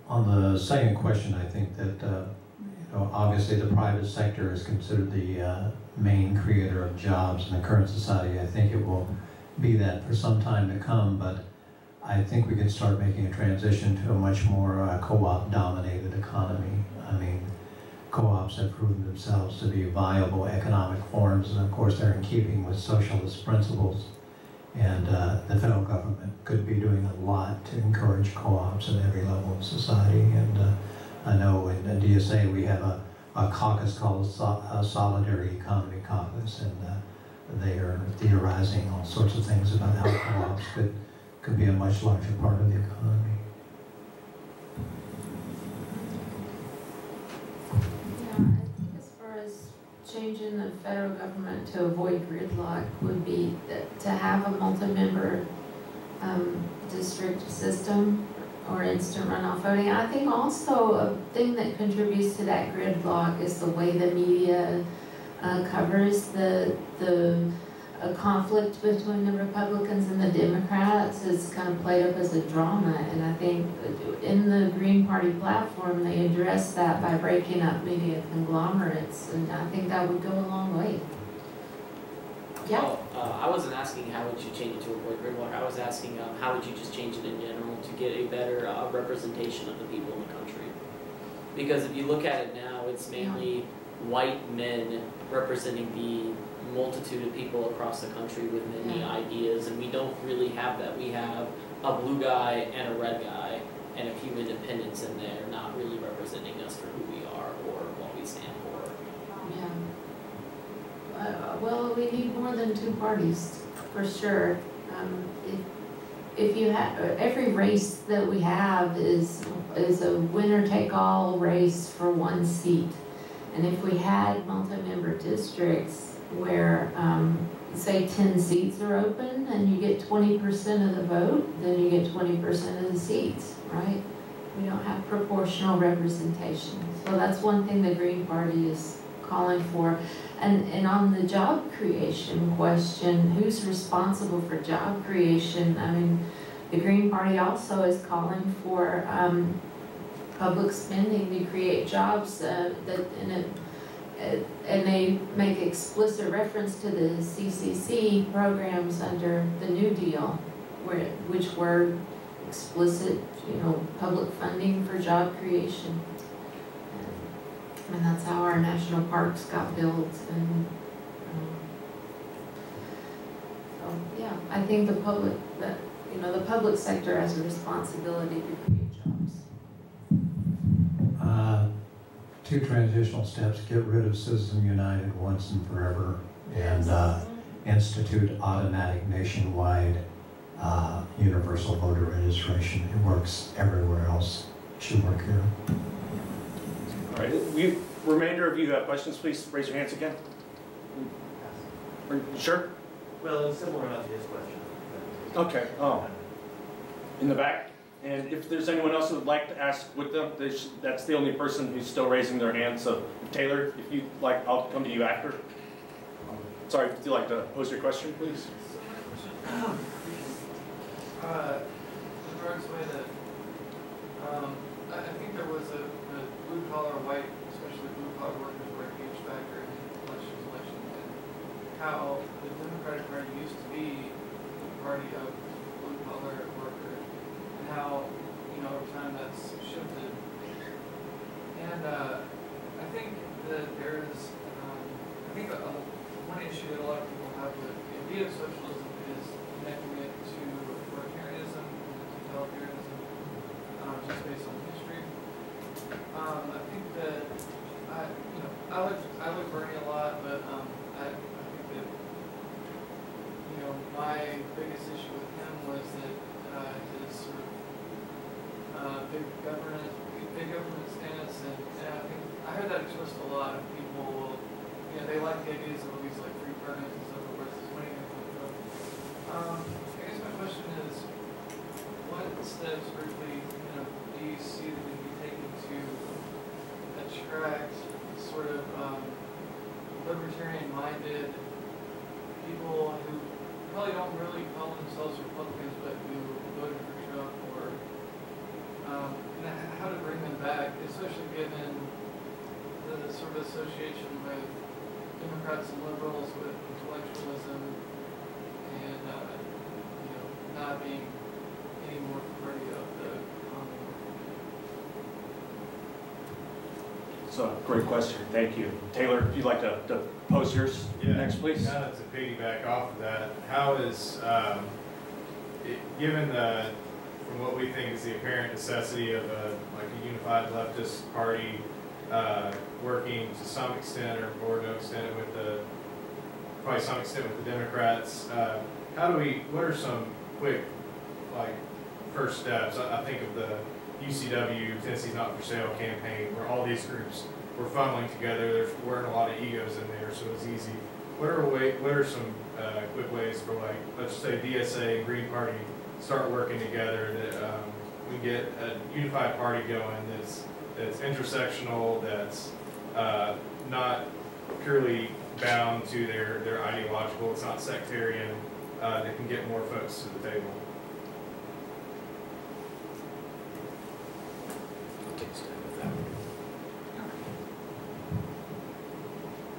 On the second question, I think that obviously the private sector is considered the main creator of jobs in the current society. I think it will be that for some time to come, but I think we can start making a transition to a much more co-op dominated economy. I mean, co-ops have proven themselves to be viable economic forms, and of course they're in keeping with socialist principles. And the federal government could be doing a lot to encourage co-ops at every level of society. And I know in DSA we have a caucus called Solidarity Economy Caucus, and they are theorizing all sorts of things about how co-ops could be a much larger part of the economy. Yeah, I think as far as changing the federal government to avoid gridlock would be to have a multi-member district system or instant runoff voting. I think also a thing that contributes to that gridlock is the way the media covers the conflict between the Republicans and the Democrats is kind of played up as a drama, and I think in the Green Party platform they address that by breaking up media conglomerates, and I think that would go a long way. Yeah. Well, I wasn't asking how would you change it to avoid gridlock. I was asking how would you just change it in general to get a better representation of the people in the country. Because if you look at it now, it's mainly white men representing the multitude of people across the country with many ideas, and we don't really have that. We have a blue guy and a red guy and a few independents in there not really representing us for who we are or what we stand for. Yeah. Well, we need more than 2 parties, for sure. If you have, every race that we have is a winner-take-all race for 1 seat. And if we had multi-member districts where, say 10 seats are open and you get 20% of the vote, then you get 20% of the seats, right? We don't have proportional representation. So that's one thing the Green Party is calling for. And on the job creation question, who's responsible for job creation? I mean, the Green Party also is calling for public spending to create jobs and they make explicit reference to the CCC programs under the New Deal, which were explicit, public funding for job creation. And that's how our national parks got built. And so, yeah, I think the public sector has a responsibility to create jobs. 2 transitional steps: get rid of Citizen United once and forever, and institute automatic nationwide universal voter registration. It works everywhere else. It should work here. All right, remainder of you have questions, please raise your hands again. Sure? Well, it's similar enough to his question. Okay, in the back. And if there's anyone else who would like to ask with them, that's the only person who's still raising their hand. So Taylor, if you'd like, I'll come to you after. Sorry, if you'd like to pose your question, please. Regards the way that I think there was a blue collar white, especially blue collar workers were a huge factor in election, and how the Democratic Party used to be the party of blue collar workers, and how over time that's shifted. And I think that there is one issue that a lot of people have with the idea of socialism is connecting it to authoritarianism and totalitarianism, just based on history. I think that I like Bernie a lot, but I think that my biggest issue with him was that his sort of big government stance, and I think I heard that expressed a lot of people will. They like the ideas of these like free programs and stuff, versus winning and I guess my question is, what steps briefly, do you see that can be taken to attract sort of libertarian-minded people who probably don't really call themselves Republicans, but who voted for Trump, or how to bring them back, especially given the sort of association with Democrats and liberals with intellectualism and not being any more party of the common. So, great question. Thank you. Taylor, if you'd like to pose yours next, please. Kind of to piggyback off of that, how is, given from what we think is the apparent necessity of a unified leftist party working to some extent or no extent with probably some extent with the Democrats, what are some quick first steps? I think of the UCW, Tennessee's Not For Sale campaign, where all these groups were funneling together. There weren't a lot of egos in there, so it was easy. What are some quick ways for let's say DSA and Green Party start working together that we get a unified party going that's intersectional, that's not purely bound to their ideological, it's not sectarian, that can get more folks to the table?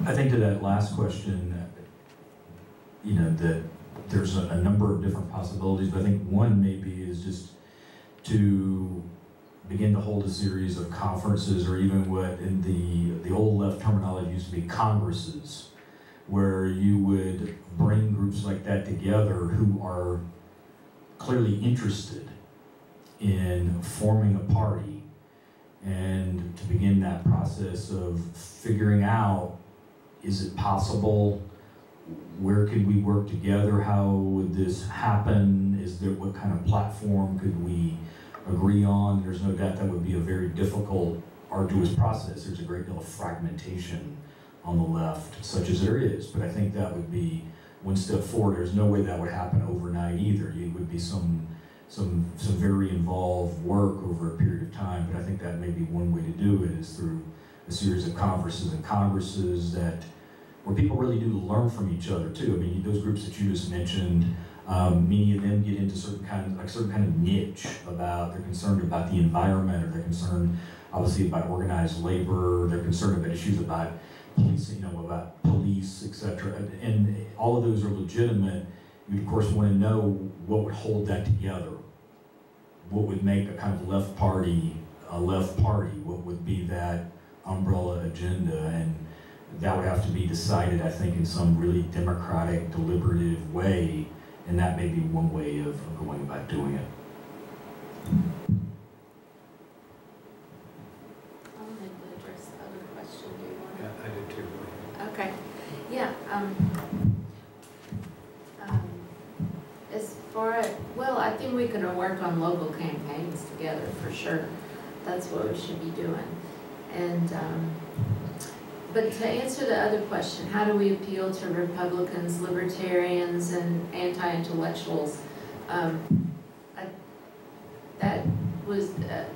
I think to that last question, that there's a number of different possibilities, but I think one maybe is just to begin to hold a series of conferences, or even what in the old left terminology used to be congresses, where you would bring groups like that together who are clearly interested in forming a party, and to begin that process of figuring out, is it possible where could we work together? How would this happen? What kind of platform could we agree on? There's no doubt that would be a very difficult, arduous process. There's a great deal of fragmentation on the left, such as there is, but I think that would be one step forward. There's no way that would happen overnight either. It would be some very involved work over a period of time, but I think that may be one way to do it, is through a series of conferences and congresses where people really do learn from each other too. I mean, those groups that you just mentioned, many of them get into certain kind of niche about, they're concerned about the environment, or they're concerned obviously about organized labor, they're concerned about issues about police, about police, etc. And all of those are legitimate. You of course want to know what would hold that together. What would make a kind of left party a left party? What would be that umbrella agenda? And that would have to be decided, I think, in some really democratic, deliberative way, and that may be one way of going about doing it. I'll maybe address the other question. Do you want to? Yeah, I did too. Okay, yeah, as far as, well, I think we could work on local campaigns together for sure. That's what we should be doing. And, but to answer the other question, how do we appeal to Republicans, libertarians, and anti-intellectuals? That was,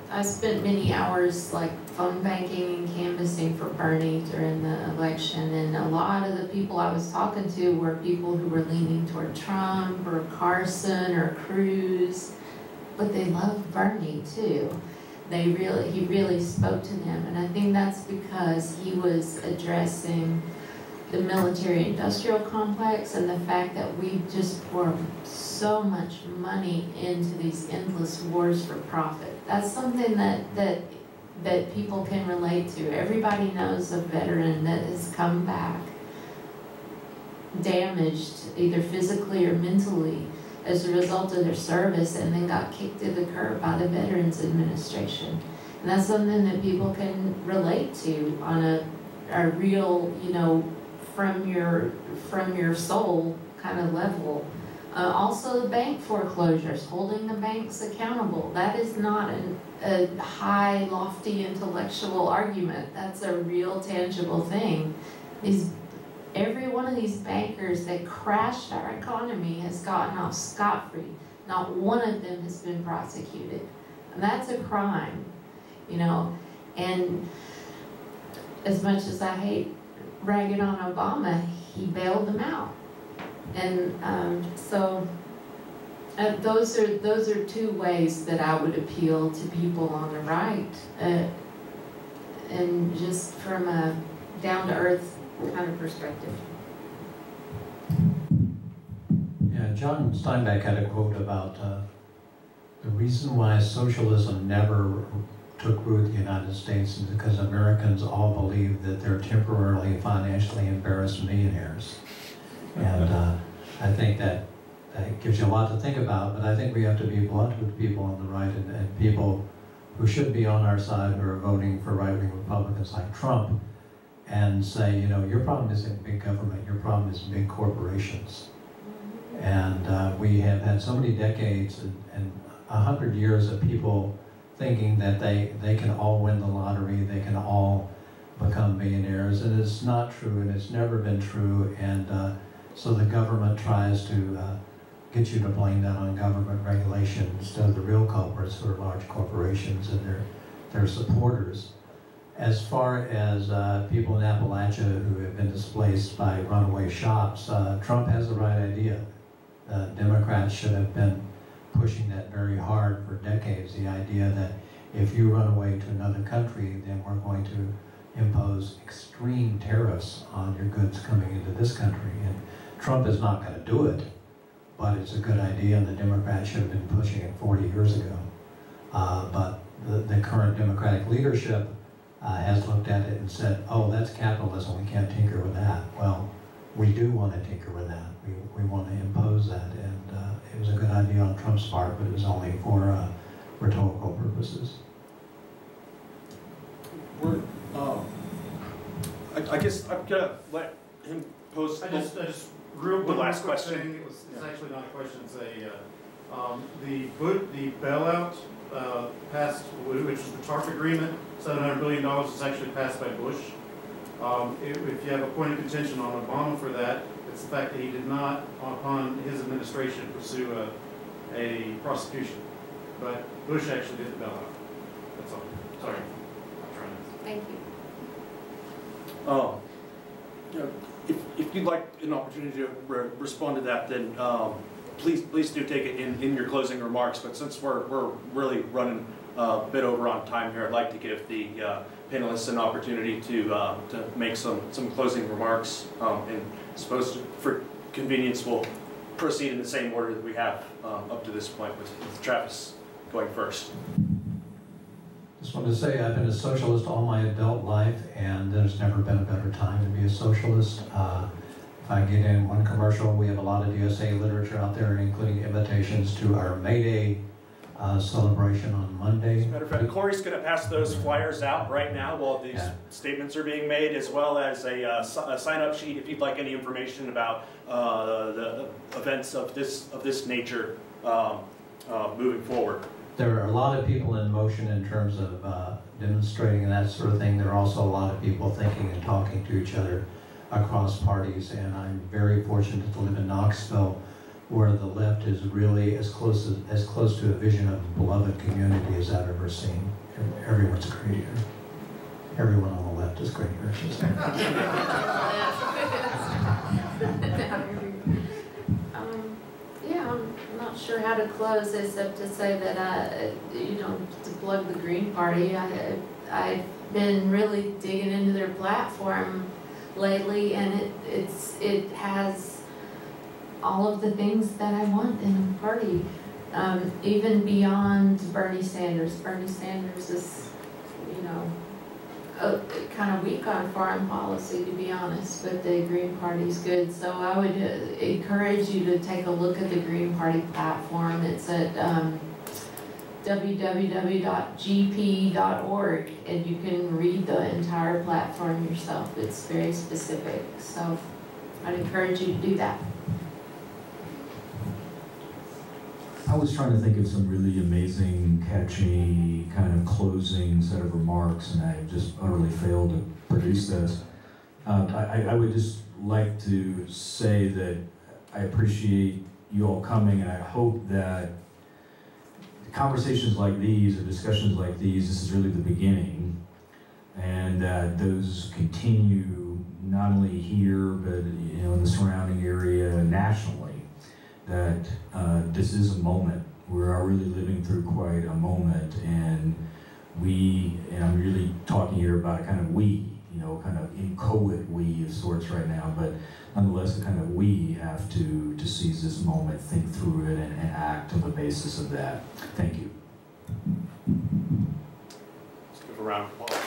I spent many hours like phone banking and canvassing for Bernie during the election, and a lot of the people I was talking to were people who were leaning toward Trump or Carson or Cruz, but they loved Bernie too. He really spoke to them, and I think that's because he was addressing the military-industrial complex and the fact that we just pour so much money into these endless wars for profit. That's something that people can relate to. Everybody knows a veteran that has come back damaged, either physically or mentally, as a result of their service, and then got kicked to the curb by the Veterans Administration. And that's something that people can relate to on a real, from your soul kind of level. Also the bank foreclosures, holding the banks accountable. That is not a high, lofty intellectual argument. That's a real, tangible thing. Every one of these bankers that crashed our economy has gotten off scot-free. Not one of them has been prosecuted. And that's a crime, and as much as I hate ragging on Obama, he bailed them out. And those are two ways that I would appeal to people on the right, and just from a down-to-earth kind of perspective. Yeah, John Steinbeck had a quote about the reason why socialism never took root in the United States is because Americans all believe that they're temporarily financially embarrassed millionaires. And I think that gives you a lot to think about, but I think we have to be blunt with people on the right and people who should be on our side who are voting for right-wing Republicans like Trump, and say, your problem isn't big government, your problem is big corporations. And we have had so many decades and 100 years of people thinking that they can all win the lottery, they can all become millionaires, and it's not true, and it's never been true. And so the government tries to get you to blame that on government regulation instead of the real culprits, who are large corporations and their supporters. As far as people in Appalachia who have been displaced by runaway shops, Trump has the right idea. Democrats should have been pushing that very hard for decades, the idea that if you run away to another country, then we're going to impose extreme tariffs on your goods coming into this country. And Trump is not going to do it, but it's a good idea, and the Democrats should have been pushing it 40 years ago. But the current Democratic leadership has looked at it and said, oh, that's capitalism, we can't tinker with that. Well, we do want to tinker with that. We want to impose that, and it was a good idea on Trump's part, but it was only for rhetorical purposes. I guess I'm gonna let him post I just real the one last quick question. thing. It's actually not a question. It's the bailout passed, which is the TARP agreement. $700 billion is actually passed by Bush. If you have a point of contention on Obama for that, it's the fact that he did not, upon his administration, pursue a prosecution. But Bush actually did the bailout. That's all. Sorry. I'm trying to. Thank you. You know, if you'd like an opportunity to respond to that, then please do take it in your closing remarks. But since we're really running a bit over on time here, I'd like to give the panelists an opportunity to make some closing remarks. And suppose for convenience, we'll proceed in the same order that we have up to this point, with Travis going first. Just wanted to say I've been a socialist all my adult life, and there's never been a better time to be a socialist. If I get in one commercial, we have a lot of DSA literature out there, including invitations to our May Day celebration on Monday. As a matter of fact, Corey's going to pass those flyers out right now while these statements are being made, as well as a sign-up sheet if you'd like any information about the events of this nature moving forward. There are a lot of people in motion in terms of demonstrating and that sort of thing. There are also a lot of people thinking and talking to each other across parties, and I'm very fortunate to live in Knoxville, where the left is really as close to a vision of beloved community as I've ever seen. Everyone's great here. Everyone on the left is great here, I should say. Yeah, I'm not sure how to close, except to say that to plug the Green Party. I've been really digging into their platform lately, and it has all of the things that I want in a party, even beyond Bernie Sanders. Bernie Sanders is, kind of weak on foreign policy, to be honest, but the Green Party's good. So I would encourage you to take a look at the Green Party platform. It's at www.gp.org, and you can read the entire platform yourself. It's very specific, so I'd encourage you to do that. I was trying to think of some really amazing, catchy, kind of closing set of remarks, and I just utterly failed to produce this. I would just like to say that I appreciate you all coming, and I hope that conversations like these, or discussions like these, this is really the beginning, and that those continue not only here, but in the surrounding area nationally. That this is a moment. We are really living through quite a moment, and I'm really talking here about a kind of we, kind of inchoate we of sorts right now, but nonetheless a kind of we have to seize this moment, think through it, and act on the basis of that. Thank you. Let's give a round of applause.